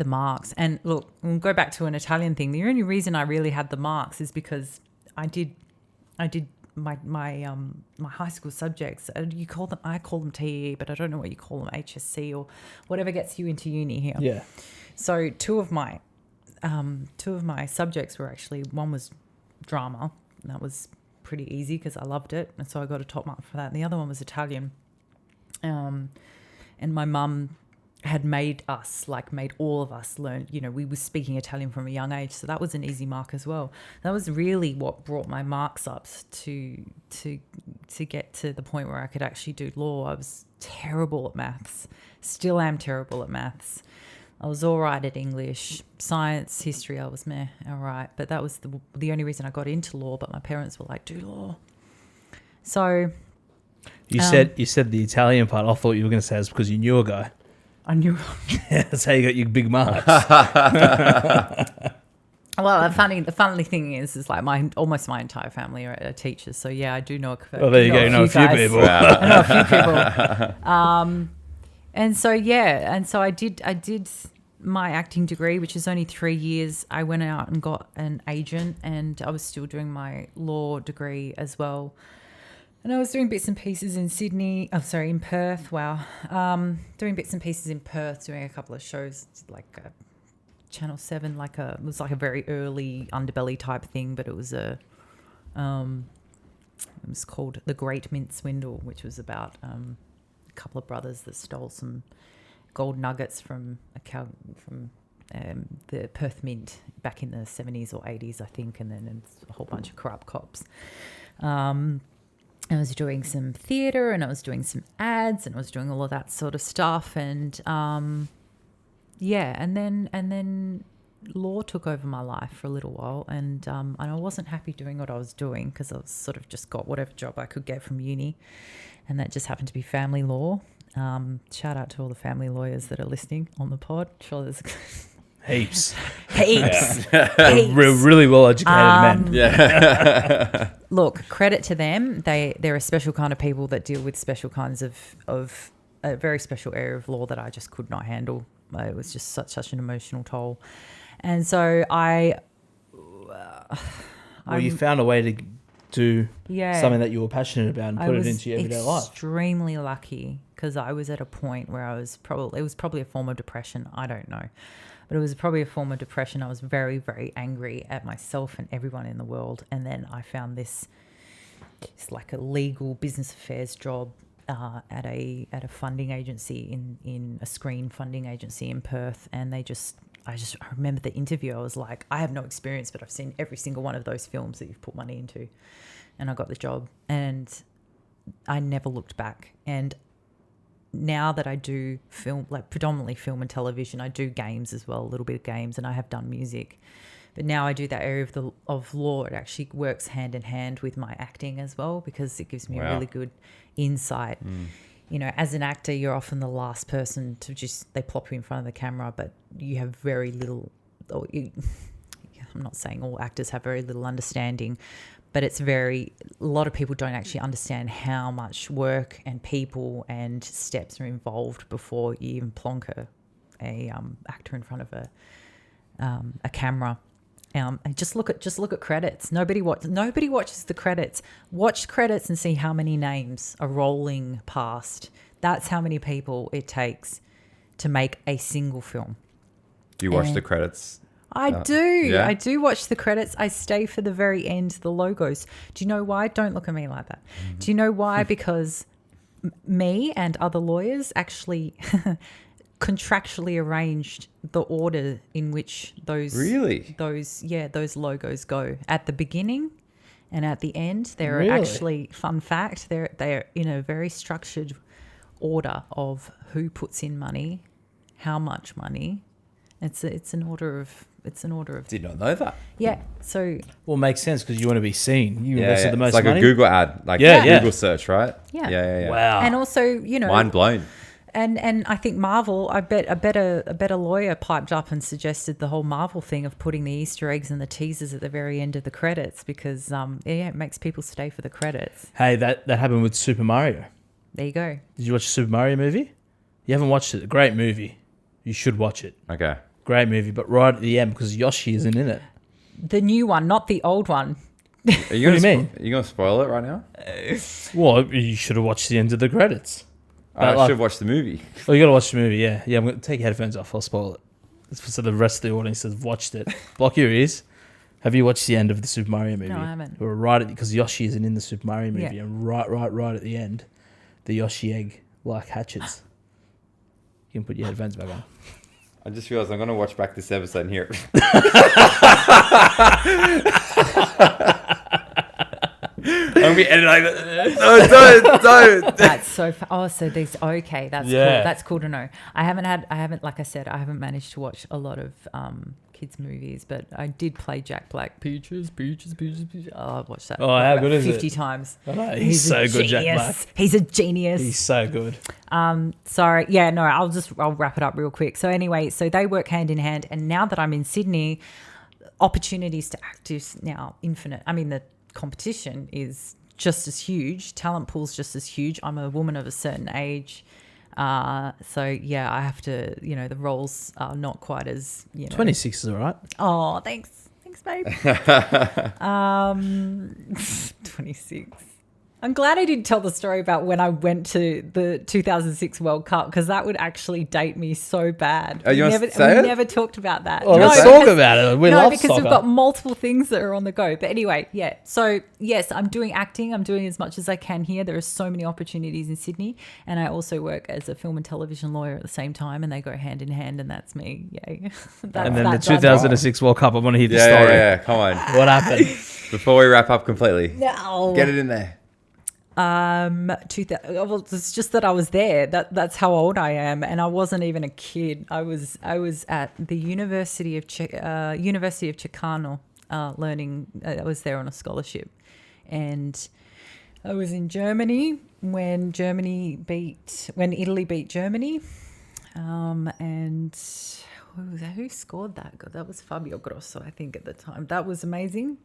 marks. And look, we'll go back to an Italian thing. The only reason I really had the marks is because I did my high school subjects. I call them TE, but I don't know what you call them, HSC or whatever gets you into uni here. Yeah. So two of my subjects were actually, one was drama, and that was pretty easy because I loved it, and so I got a top mark for that. And the other one was Italian, and my mum had made all of us learn, we were speaking Italian from a young age, so that was an easy mark as well. That was really what brought my marks up to get to the point where I could actually do law. I was terrible at maths, still am terrible at maths. I was all right at English, science, history, I was all right. But that was the only reason I got into law, but my parents were like, do law. So... You said the Italian part. I thought you were going to say it's because you knew a guy. I knew. That's how you got your big marks. Well, the funny thing is like almost my entire family are teachers. So yeah, I do know. Well, there you go. You know a few people. I know a few people. And so I did my acting degree, which is only 3 years. I went out and got an agent, and I was still doing my law degree as well. And I was doing bits and pieces in in Perth. Wow. Doing bits and pieces in Perth, doing a couple of shows like Channel 7, it was like a very early Underbelly type thing, but it was it was called The Great Mint Swindle, which was about a couple of brothers that stole some gold nuggets from the Perth Mint back in the 70s or 80s, I think, and then a whole bunch of corrupt cops. I was doing some theatre, and I was doing some ads, and I was doing all of that sort of stuff. And and then law took over my life for a little while, and I wasn't happy doing what I was doing because I was sort of just got whatever job I could get from uni, and that just happened to be family law. Shout out to all the family lawyers that are listening on the pod. Sure, there's Heaps. Heaps. Really well educated men. Yeah. Look, credit to them. They're a special kind of people that deal with special kinds of a very special area of law that I just could not handle. It was just such an emotional toll. And so you found a way to do something that you were passionate about and put it into your everyday life. I was extremely lucky because I was at a point where it was probably a form of depression. I don't know. But it was probably a form of depression. I was very, very angry at myself and everyone in the world. And then I found it's like a legal business affairs job at a funding agency in a screen funding agency in Perth. And I remember the interview. I was like, I have no experience, but I've seen every single one of those films that you've put money into. And I got the job, and I never looked back. And now that I do film, like predominantly film and television, I do games as well, a little bit of games, and I have done music. But now I do that area of law. It actually works hand in hand with my acting as well, because it gives me a really good insight. As an actor, you're often the last person they plop you in front of the camera, but you have very little, I'm not saying all actors have very little understanding, but a lot of people don't actually understand how much work and people and steps are involved before you even plonk a actor in front of a camera. And just look at credits. Nobody watches the credits. Watch credits and see how many names are rolling past. That's how many people it takes to make a single film. Do you watch the credits? I do. Yeah? I do watch the credits. I stay for the very end, the logos. Do you know why? Don't look at me like that. Do you know why? Because me and other lawyers actually contractually arranged the order in which those logos go at the beginning and at the end. They're actually, fun fact, they're in a very structured order of who puts in money, how much money. It's an order of. Did not know that. Yeah. So. Well, it makes sense because you want to be seen. You invested the most money. It's like money. a Google ad, Google search, right? Yeah. Yeah. Wow. And also, mind blown. and I think Marvel, I bet a better lawyer piped up and suggested the whole Marvel thing of putting the Easter eggs and the teasers at the very end of the credits because it makes people stay for the credits. Hey, that happened with Super Mario. There you go. Did you watch the Super Mario movie? You haven't watched it. A great movie. You should watch it. Okay. Great movie, but right at the end because Yoshi isn't in it. The new one, not the old one. Are you What do you mean? Are you gonna spoil it right now? Well, you should have watched the end of the credits. I should watch the movie. Oh, you got to watch the movie, yeah. Yeah, I'm going to take your headphones off. I'll spoil it. So the rest of the audience has watched it. Block your ears. Have you watched the end of the Super Mario movie? No, I haven't. We're right at because Yoshi isn't in the Super Mario movie, Yeah. and right at the end, the Yoshi egg hatches. You can put your headphones back on. I just realized I'm gonna watch back this episode and hear it. I'm gonna be editing like that. No, don't. That's so. So these. Okay, that's Yeah. cool. That's cool to know. I haven't. Like I said, I haven't managed to watch a lot of kids movies, but I did play Jack Black. Peaches. Oh, I've watched that. Oh, how good is 50 it? times. I know, he's so a good, Jack genius. Black. He's a genius. He's so good. Sorry. Yeah, no, I'll wrap it up real quick. So anyway, so they work hand in hand. And now that I'm in Sydney, opportunities to act is now infinite. I mean, the competition is just as huge. Talent pool's just as huge. I'm a woman of a certain age. So yeah, I have to, the roles are not quite as, 26 is all right. Oh, thanks. Thanks, babe. 26. I'm glad I didn't tell the story about when I went to the 2006 World Cup because that would actually date me so bad. Oh, you want to say we it? never talked about that. Oh, let's talk about it. We love because soccer. we've got multiple things that are on the go. But anyway, yeah. So yes, I'm doing acting. I'm doing as much as I can here. There are so many opportunities in Sydney, and I also work as a film and television lawyer at the same time, and they go hand in hand, and that's me. Yay! And then the 2006 World Cup, I want to hear the Yeah, story. yeah, come on. What happened? Before we wrap up completely, No. get it in there. 2000. Well, it's just that I was there. That's how old I am, and I wasn't even a kid. I was at the University of Chicano, learning. I was there on a scholarship, and I was in Germany when Italy beat Germany, and who scored that? God, that was Fabio Grosso, I think, at the time. That was amazing.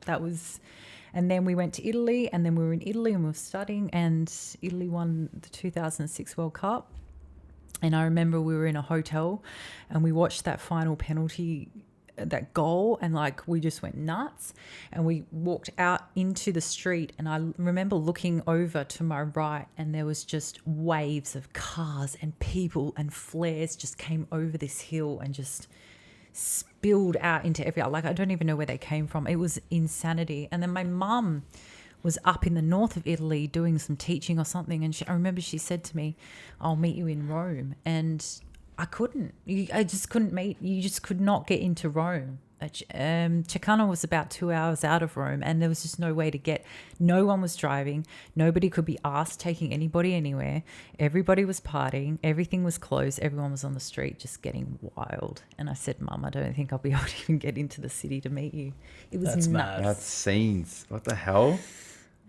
And then we went to Italy, and then we were in Italy and we were studying, and Italy won the 2006 World Cup. And I remember we were in a hotel and we watched that final penalty, that goal, and like we just went nuts. And we walked out into the street, and I remember looking over to my right, and there was just waves of cars and people and flares just came over this hill and just spilled out into like I don't even know where they came from. It was insanity. And then my mum was up in the north of Italy doing some teaching or something, and I remember she said to me, "I'll meet you in Rome." And I couldn't. I just couldn't meet. You just could not get into Rome. Chicano was about 2 hours out of Rome, and there was just no way to get. No one was driving. Nobody could be asked taking anybody anywhere. Everybody was partying. Everything was closed. Everyone was on the street just getting wild. And I said, "Mum, I don't think I'll be able to even get into the city to meet you." It was That's nuts. mad. That's scenes. What the hell?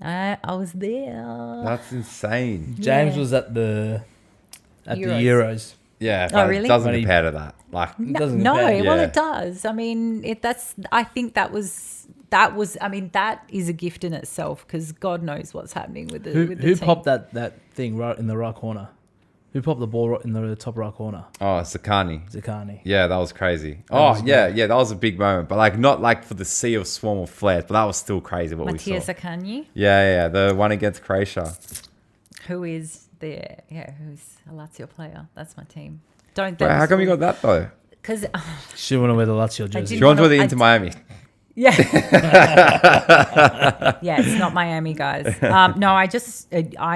I was there. That's insane. James Yeah. was at the Euros. Euros. Yeah, but really? it doesn't But he- compare to that. Like, Doesn't No, compare. well, Yeah. it does. I mean, I think that was. I mean, that is a gift in itself because God knows what's happening with the with the Who team. popped that thing right in the right corner? Who popped the ball right in the top right corner? oh, Sakani. Zakani. Yeah, that was crazy. was Yeah, that was a big moment. But like, not like for the sea of swarm of flares, but that was still crazy what we Matthias saw. Akanyi, Yeah, the one against Croatia. who's a Lazio player. That's my team. Wait, how come you got that though? Because She want to wear the Lazio jersey. didn't- She wants wanna- with the I Inter d- Miami. yeah, yeah, it's not Miami, guys. No, I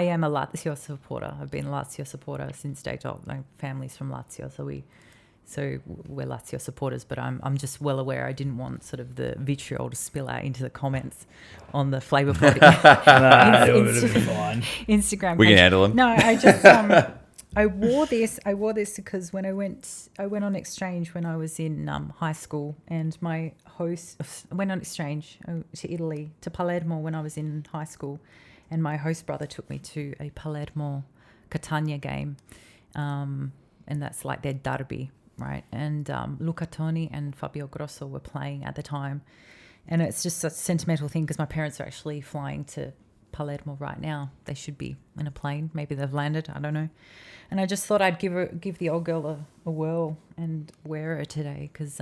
am a Lazio supporter. I've been a Lazio supporter since day dot. My family's from Lazio, so we're Lazio supporters. But I'm just well aware I didn't want sort of the vitriol to spill out into the comments on the Flaeva Nah, it would have been fine. Instagram. We can page. handle them. No, I just I wore this because when I went on exchange when I was in high school, and my host went on exchange to Italy, to Palermo when I was in high school, and my host brother took me to a Palermo Catania game and that's like their derby, right? And Luca Toni and Fabio Grosso were playing at the time, and it's just a sentimental thing because my parents are actually flying to Palermo right now. They should be in a plane. Maybe they've landed. I don't know. And I just thought I'd give the old girl a whirl and wear her today because,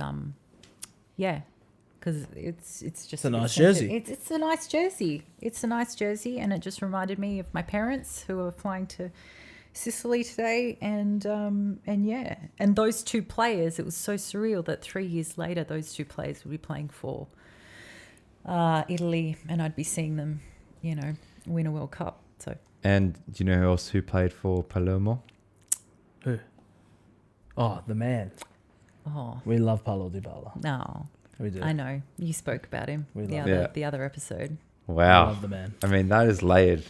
because it's just a nice jersey. It's a nice jersey. It's a nice jersey, and it just reminded me of my parents who are flying to Sicily today, and those two players. It was so surreal that 3 years later, those two players would be playing for Italy, and I'd be seeing them, win a World Cup. So. And do you know who else who played for Palermo? Who? Oh, the man. Oh, we love Paulo Dybala. No, we do. I know you spoke about him the other episode. Wow, we love the man. I mean, that is layered.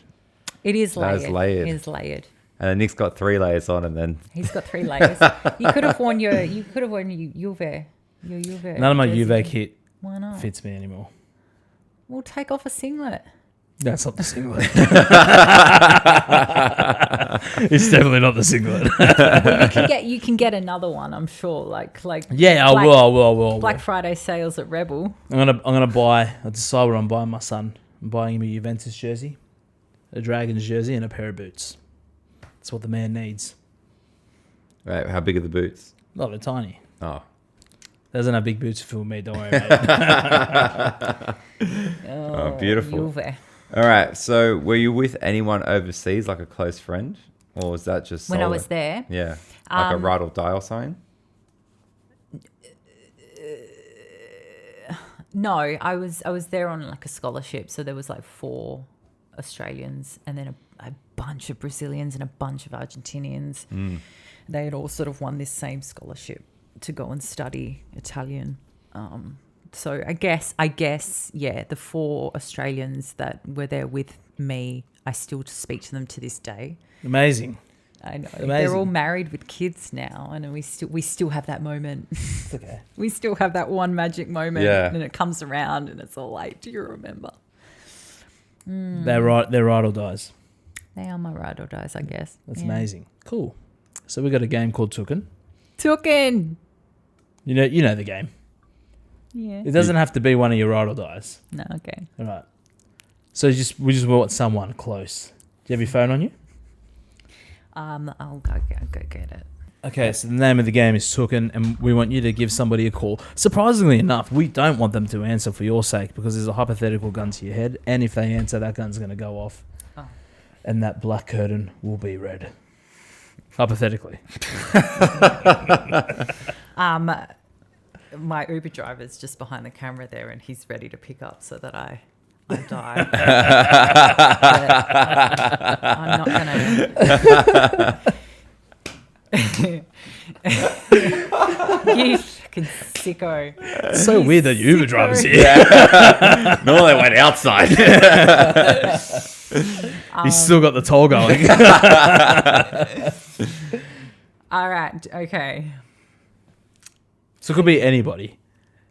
It is layered. That is layered. It is layered. And then Nick's got 3 layers on, and then he's got 3 layers. You could have worn your Juve. Your Juve. None of my Juve kit Why not? fits me anymore. We'll take off a singlet. That's not the singlet. It's definitely not the singlet. Well, you can get another one, I'm sure. Like yeah, I will. Black Friday sales at Rebel. I'm gonna buy. I decide what I'm buying my son. I'm buying him a Juventus jersey, a Dragons jersey, and a pair of boots. That's what the man needs. Right, how big are the boots? Oh, they're tiny. Oh. Doesn't have big boots for me, don't worry about it. Oh, beautiful. Juve. All right, so were you with anyone overseas, like a close friend? Or was that just when solo? I was there? Yeah, like a ride or die or something? No, I was there on like a scholarship. So there was like 4 Australians and then a bunch of Brazilians and a bunch of Argentinians. They had all sort of won this same scholarship to go and study Italian. So I guess, yeah, the 4 Australians that were there with me, I still speak to them to this day. Amazing. I know. Amazing. They're all married with kids now, and we still have that moment. It's okay. We still have that one magic moment, Yeah. and it comes around, and it's all like, do you remember? They're ride or dies. They are my ride or dies, I guess. That's amazing. Cool. So we got a game called Tooken. Tooken. You know the game. Yeah. It doesn't have to be one of your ride or dies. No, okay. All right. So we just want someone close. Do you have your phone on you? I'll go get it. Okay, so the name of the game is Tooken, and we want you to give somebody a call. Surprisingly enough, we don't want them to answer for your sake because there's a hypothetical gun to your head, and if they answer, that gun's going to go off, and that black curtain will be red. Hypothetically. My Uber driver's just behind the camera there, and he's ready to pick up so that I die. I'm not gonna. You fucking sicko. It's so weird that your Uber driver's here. Yeah. No, they went outside. He's still got the toll going. All right. Okay. So it could be anybody.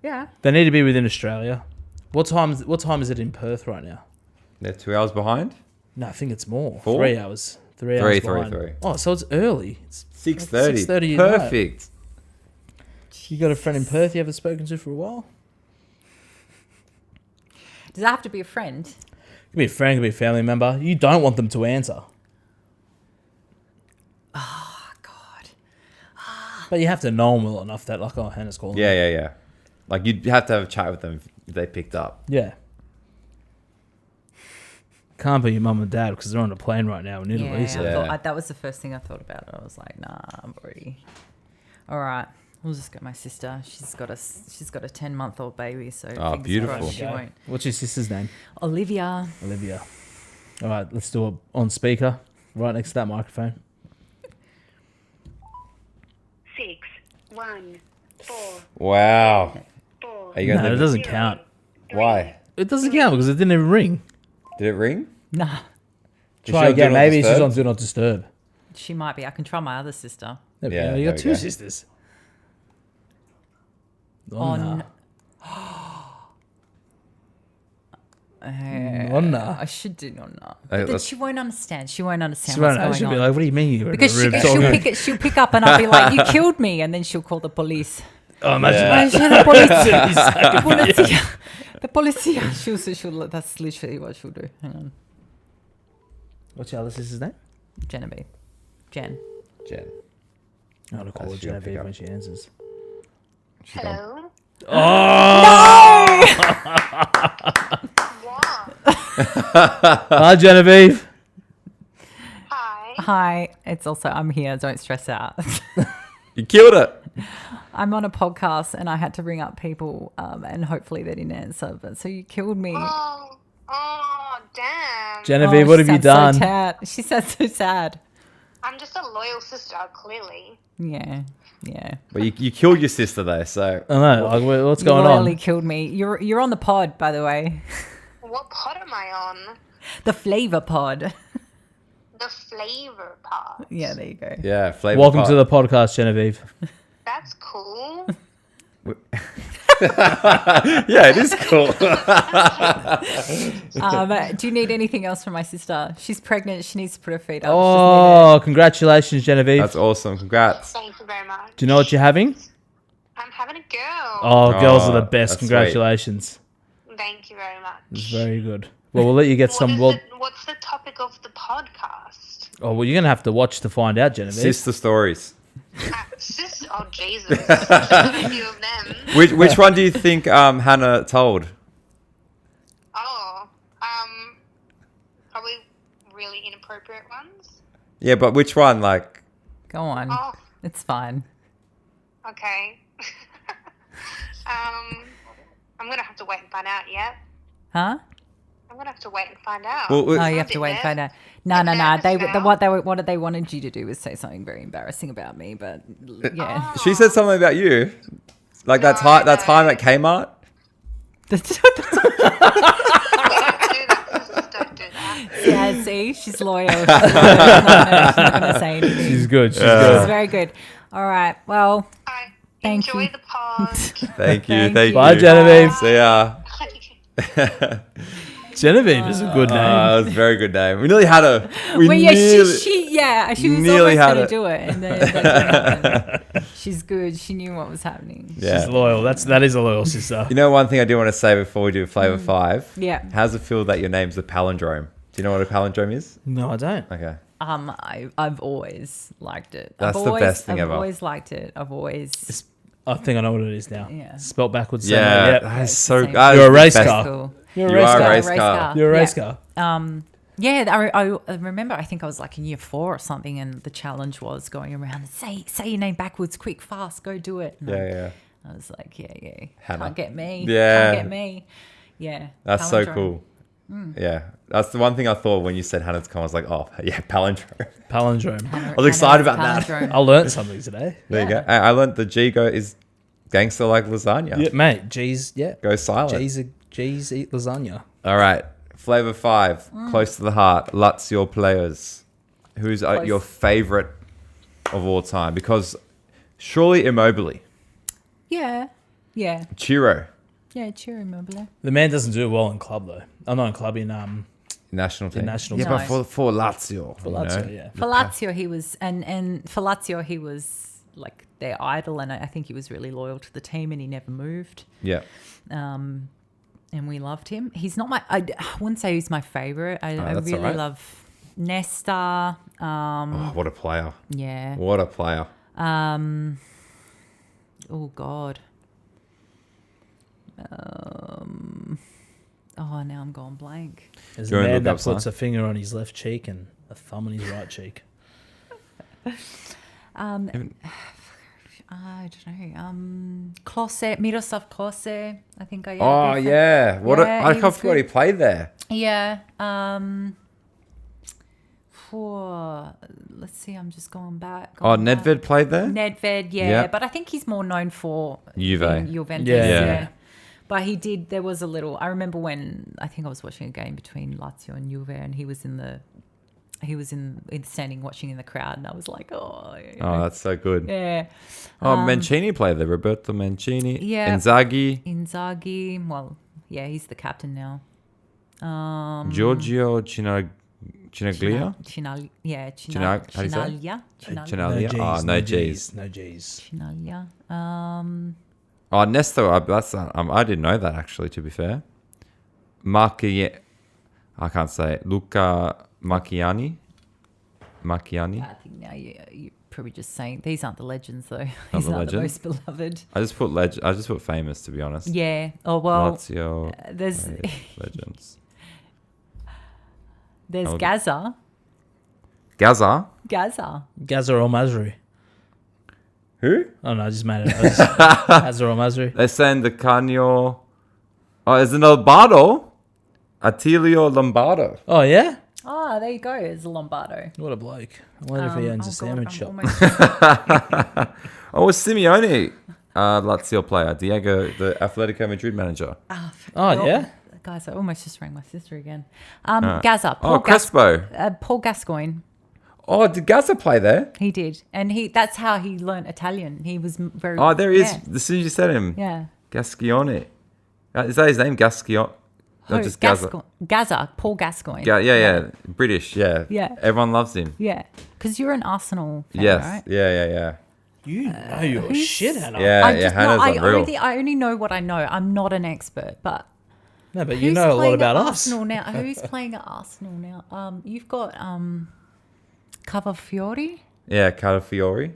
Yeah. They need to be within Australia. What time is it in Perth right now? They're 2 hours behind? No, I think it's more. 4? 3 hours. 3 hours behind. 3. Oh, so it's early. It's 6:30. 6:30 Perfect. You got a friend in Perth you haven't spoken to for a while? Does that have to be a friend? It could be a friend, it could be a family member. You don't want them to answer. Oh, God. But you have to know them well enough that, like, oh, Hannah's calling. Yeah. Like, you'd have to have a chat with them if they picked up. Yeah. Can't be your mum and dad because they're on a plane right now in Italy. Yeah, So. that was the first thing I thought about. I was like, nah, I'm already. All right, we'll just get my sister. She's got a 10-month-old baby, so fingers beautiful. crossed she Okay. won't. What's your sister's name? Olivia. All right, let's do it on speaker, right next to that microphone. 6 1 4 Wow. 4. Are you going No, it to doesn't count. Why? It doesn't count because it didn't even ring. Did it ring? Nah, Is Try she on again. Do Not Maybe she's Disturb? on Do Not Disturb. she might be. I can try my other sister. There we Yeah, go. You there got we 2 go. sisters. Oh, On. nah. Nonna. I should do nonna. Hey, But then let's- she won't understand. She won't understand She what's won't- she'll going be on. like, what do you mean you're Because in the she'll room pick it. She'll pick up, and I'll be like, "You killed me," and then she'll call the police. Oh, imagine Yeah. that. The policia. She'll. That's literally what she'll do. Hang on, What's your other sister's name? Genevieve. Jen. Jen. I'm going to call her She'll pick Genevieve up. when she answers. She gone. Hello? Oh! What? Hi, Genevieve. Hi. Hi. It's also I'm here. Don't stress out. You killed it. I'm on a podcast and I had to ring up people and hopefully they didn't answer. But so you killed me. Oh, damn. Genevieve, Oh, what she have you sounds so done? sad. She sounds so sad. I'm just a loyal sister, clearly. Yeah. But you killed your sister though, so I know. Like, what's You going loyally on? killed me. You're on the pod, by the way. What pod am I on? The Flaeva pod. The flavor part. Yeah, there you go. yeah. Flavor Welcome pot. to the podcast, Genevieve. That's cool. Yeah, it is cool. Do you need anything else from my sister? She's pregnant. She needs to put her feet up. Oh, congratulations, Genevieve. That's awesome. Congrats. Thank you very much. Do you know what you're having? I'm having a girl. Oh, girls are the that's best. sweet. Congratulations. Thank you very much. It's very good. Well, we'll let you get some. What's the topic of the podcast? Oh, well, you're going to have to watch to find out, Genevieve. Sister stories. Oh, Jesus. A few of them. Which one do you think Hannah told? Oh, probably really inappropriate ones. Yeah, but which one? Like, Go on. Oh, It's fine. okay. I'm gonna have to wait and find out. Yeah, Huh? I'm gonna have to wait and find out. well, Oh, you have to wait and find out. No. What they wanted you to do was say something very embarrassing about me, but yeah. she said something about you, like that time at Kmart. Don't do that. Sisters don't do that. Yeah, see, she's loyal. She's not gonna say anything. She's good. She's She's good. very good. All right. Well, Alright, Thank enjoy you. the pod. Thank you. Thank Thank you. you. Bye, Genevieve. See ya. Genevieve is a good name. That was a very good name. We nearly had her. well, yeah, she was nearly almost had going to it. do it, and then that didn't happen. She's good. She knew what was happening. Yeah. She's loyal. That is a loyal sister. You know, one thing I do want to say before we do Flavor 5. Yeah. How's it feel that your name's a palindrome? Do you know what a palindrome is? No, I don't. Okay. I've always liked it. That's I've the always, best thing I've ever. always liked it. I've always. I think I know what it is now. Yeah. Spelt backwards. Yeah, Yep. that is so Same. good. You're a race car. Cool. You're You a race are a car. race car. You're a Yeah. race car. Yeah, I remember. I think I was like in year 4 or something, and the challenge was going around and say your name backwards, quick, fast, go do it. And Yeah. I was like, yeah, Hannah. can't get me. Yeah. Can't get me. Yeah, That's so palindrome. cool. Yeah. That's the one thing I thought when you said Hannah's come. I was like, oh, yeah, palindrome. Palindrome. I was excited about that. Palindrome. I learned something today. There you go. I learned the G is gangster like lasagna. Yeah, mate. G's. Yeah. Go silent. G's eat lasagna. All right. Flavor 5, close to the heart. Lazio players. Who's Close. your favorite of all time? Because surely Immobile. Yeah, Chiro. Cheerio, Immobile. The man doesn't do well in club though. I'm not in club in National team. national yeah, team. but for Lazio. for you Lazio, know? yeah. For Lazio, he was, and for Lazio, he was like their idol, and I think he was really loyal to the team, and he never moved. Yeah. And we loved him. He's not I wouldn't say he's my favorite. I that's really all right. love Nesta. Oh, what a player. Yeah. What a player. Oh God. Now I'm going blank. There's Do you a wanna man look that up puts some? a finger on his left cheek and a thumb on his right cheek. I don't know. Klose, Miroslav Klose. I think I. Oh, yeah. What Yeah, I he can't was forget he good. played there. Yeah. Let's see. I'm just going back. Oh, going back. Nedved played there? Nedved, yeah, Yep. but I think he's more known for Juve. Juventus. Yeah. Yeah. But he did. There was a little. I remember when I think I was watching a game between Lazio and Juve, and he was standing watching in the crowd, and I was like, oh, Oh, that's so good. yeah. Oh, Mancini played there. Roberto Mancini. Yeah. Inzaghi. Inzaghi. Well, yeah, he's the captain now. Giorgio Chinaglia? Chinaglia. How do you say it? Chinaglia. Chinaglia? Oh, no G's. No G's. Chinaglia. Oh, Nesto, I didn't know that actually, to be fair. I can't say it. Luca Macchiani? I think now you're probably just saying these aren't the legends though. Not These the aren't the legends? most beloved. I just put famous, to be honest. Yeah. Oh well. Lazio There's legends. Gaza. Gaza? Gaza. Gaza Al Masri. Who? Oh no, I just made it. Gaza Al Masri. They're saying the Canio. Oh, is it Lombardo? Attilio Lombardo. Oh yeah. Oh, there you go. It's a Lombardo. What a bloke. I wonder if he owns a sandwich shop. Oh, it's Simeone, Lazio player. Diego, the Atletico Madrid manager. Oh yeah. Guys, I almost just rang my sister again. Gaza. Crespo. Paul Gascoigne. Oh, did Gaza play there? He did. And that's how he learnt Italian. He was very... Oh, there he is. Yeah. As soon as you said him. Yeah. Gascione. Is that his name? Gascione? Not just Gaza. Gaza. Paul Gascoigne. Yeah. British, yeah. Yeah. Everyone loves him. Yeah. Because you're an Arsenal fan, Yes. right? Yeah. You know your shit, Hannah. Yeah, Hannah's unreal. I only know what I know. I'm not an expert, but... No, but you know a lot about us. Arsenal now? Who's playing at Arsenal now? You've got Cavafiori Yeah, Calafiori.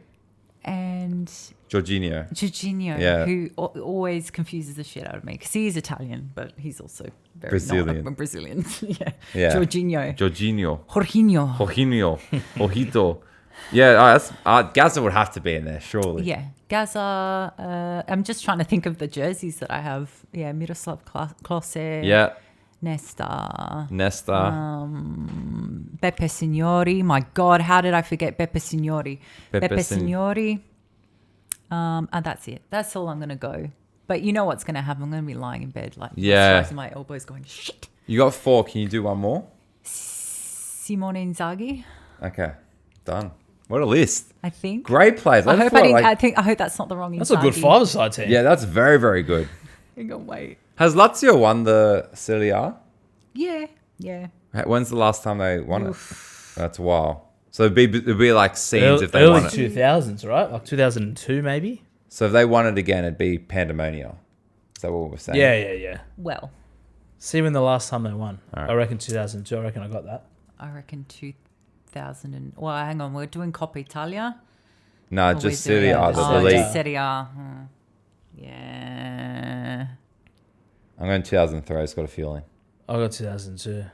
and Jorginho. Jorginho, who always confuses the shit out of me because he is Italian, but he's also very Brazilian. Brazilian. Yeah. Jorginho. Jorginho. Jorginho. Ojito. Yeah, Gaza would have to be in there, surely. Yeah. Gaza. I'm just trying to think of the jerseys that I have. Yeah, Miroslav Klose. Yeah. Nesta. Beppe Signori. My God, how did I forget Beppe Signori? Beppe Signori. And that's it. That's all I'm going to go. But you know what's going to happen? I'm going to be lying in bed like my elbows going, shit. You got 4. Can you do one more? Simone Inzaghi. Okay. Done. What a list. I think. Great plays. I hope that's not the wrong Inzaghi. That's a good five-a-side team. Yeah, that's very, very good. Hang on, wait. Has Lazio won the Serie A? Yeah. When's the last time they won it? That's a while. So it'd be like scenes if they early won it. 2000s, right? Like 2002 maybe? So if they won it again, it'd be pandemonium. Is that what we're saying? Yeah. Well. See when the last time they won. Right. I reckon 2002. I reckon I got that. I reckon 2000 well, hang on. We're doing Coppa Italia? No, just Serie A, the league. Just Serie A. Yeah. I'm going 2003. I just got a feeling. I got 2002.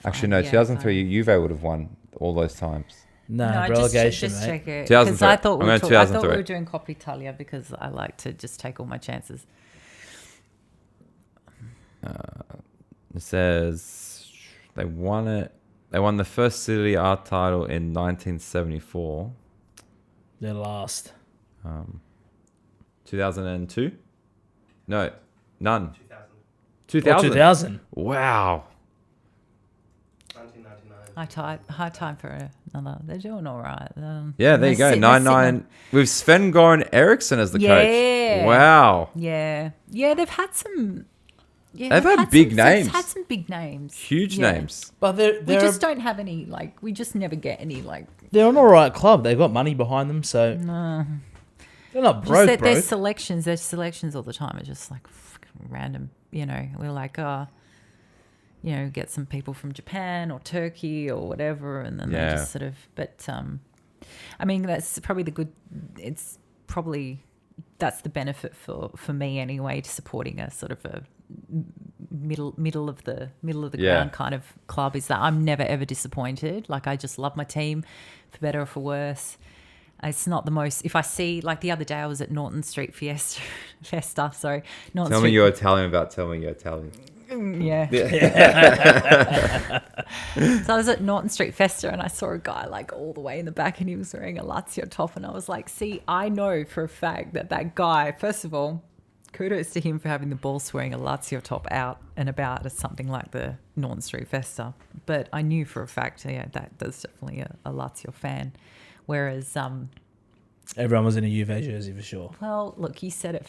Actually, no, 2003, Juve would have won all those times. No, relegation, just mate. check it. 2003. I thought I'm going 2003. we were doing Coppa Italia because I like to just take all my chances. It says they won it. They won the first Serie A title in 1974. They're last. 2002? No, none. 2000. 2000. 2000. Wow. 1999. High time for another. They're doing all right. Yeah, there you go. 9-9 with Sven Goran Eriksson as the coach. Wow. Yeah, they've had some. Yeah, they've had big names. They've had some big names. Huge names. But we just don't have any, like, we just never get any, like... They're an all right club. They've got money behind them, so... No. They're not broke, bro. There's selections all the time. It's just, like, random, We're like, get some people from Japan or Turkey or whatever, and then they just sort of... But, I mean, that's probably that's the benefit for me anyway, to supporting a sort of a middle of the ground kind of club, is that I'm never ever disappointed. Like, I just love my team, for better or for worse. It's not the most. If I see, like, the other day I was at Norton Street Festa. Sorry, Norton Tell Street. me you're Italian about telling me you're Italian. Yeah. So I was at Norton Street Festa and I saw a guy, like, all the way in the back, and he was wearing a Lazio top, and I was like, see, I know for a fact that guy, first of all, kudos to him for having the balls wearing a Lazio top out and about at something like the Norton Street Festa. But I knew for a fact, that's definitely a Lazio fan. Whereas... everyone was in a Juve jersey for sure. Well, look, you said it.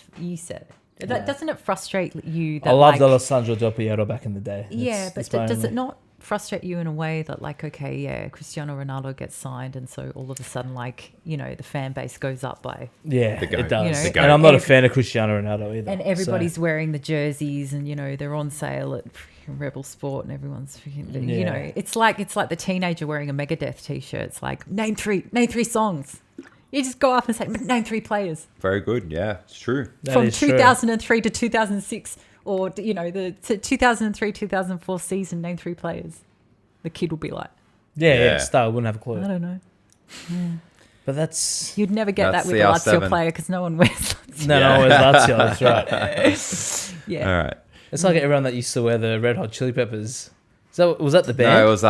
Doesn't it frustrate you? That, I loved Alessandro Del Piero back in the day. Does it not frustrate you in a way that, like, okay, yeah, Cristiano Ronaldo gets signed, and so all of a sudden, like, you know, the fan base goes up by it does. You know, and I'm not a fan of Cristiano Ronaldo either. and everybody's wearing the jerseys, and you know they're on sale at Rebel Sport, and everyone's freaking, you know, it's like the teenager wearing a Megadeth t-shirt. It's like name three songs. You just go up and say name 3 players. Very good. Yeah, it's true. From 2003 to 2006, or you know the 2003-2004 season. Name 3 players. The kid will be like, yeah, Star wouldn't have a clue. I don't know. Yeah. But that's You'd never get That's that with a Lazio CR7. player because no one wears Lazio. no, it's Lazio. That's right. Yeah. All right. It's like everyone that used to wear the Red Hot Chili Peppers. So was that the band? No, it was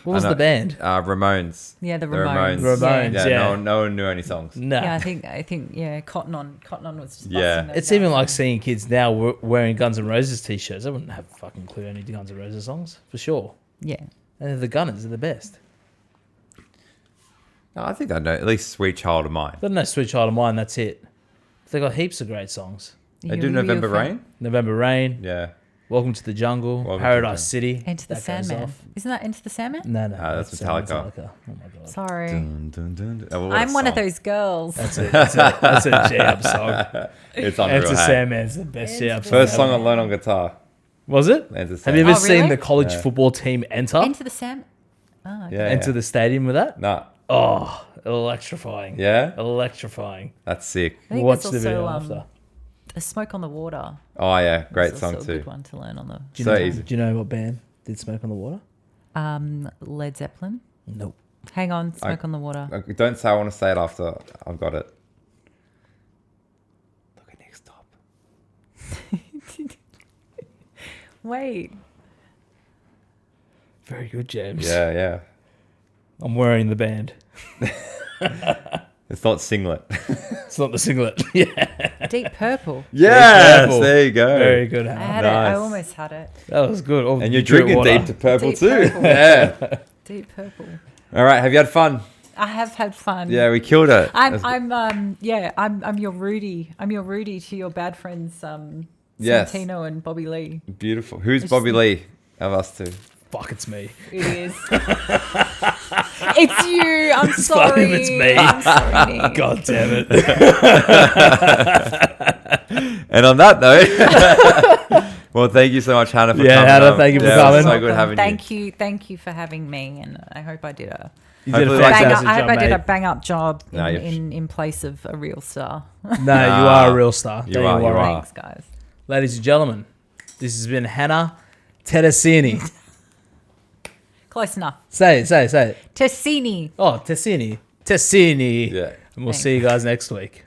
what was the band? Ramones. Yeah, the The Ramones. Ramones. Yeah, Yeah. no one knew any songs. No. Yeah, I think Cotton On was just Yeah. busting those It's even out. like seeing kids now wearing Guns N' Roses t-shirts. I wouldn't have a fucking clue any Guns N' Roses songs for sure. Yeah. And the Gunners are the best. No, I think I know at least "Sweet Child of Mine." But no Sweet Child of Mine. That's it. They got heaps of great songs. They do "November Rain." November Rain. Yeah. Welcome to the Jungle. Welcome to Paradise the City. Enter the That goes Sandman. off. Isn't that Enter the Sandman? No, that's Metallica. Oh my god. Sorry. Dun, dun, dun, dun. Oh, what a I'm one of song. those girls. That's a jam song. It's unreal. Enter hey? Sandman's the best jam song. First song I ever. learned on guitar. Was it? Enter Have you ever Oh, seen really? the college Yeah. football team enter Enter the Sandman. Oh, okay. Yeah. into the stadium with that? Nah. Oh, electrifying. Yeah. Electrifying. That's sick. I think Watch there's the video also after. A Smoke on the Water. Oh yeah, great It's song also a too. good one to learn on the Do you So know, easy. Do you know what band did Smoke on the Water? Led Zeppelin. Nope. Hang on, Smoke on the Water. Don't say I want to say it after I've got it. Look at next stop. Wait. Very good, James. Yeah, yeah. I'm wearing the band. It's not Singlet. It's not the singlet. Yeah. Deep Purple. Yes, Purple. there you go. Very good, I Hannah. had it. I Nice. almost had it. That was good. Oh, And you you're drew drinking water. Deep to Purple Deep too. Purple. Yeah. Deep Purple. All right. Have you had fun? I have had fun. Yeah, we killed it. I'm your Rudy. I'm your Rudy to your bad friends, Yes. Santino and Bobby Lee. Beautiful. Who's Just- Bobby Lee of us two? Fuck, it's me. It is. It's you. I'm It's sorry. fine if it's me. I'm sorry, Nick. God damn it. And on that note, well, thank you so much, Hannah, for Yeah, coming. Hannah, on. thank you for Yeah, coming. it was so Welcome. good having you. Thank you for having me, and I hope I did a You did a Hopefully, like, fantastic I hope job, I did a mate. bang up job No, in place of a real star. No, you are a real star. You Don't are, you worry. are. Thanks, guys. Ladies and gentlemen, this has been Hannah Tedesini. Close enough. Say it. Tessini. Oh, Tessini. Yeah. And we'll see you guys next week.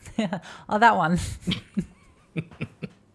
Oh, that one.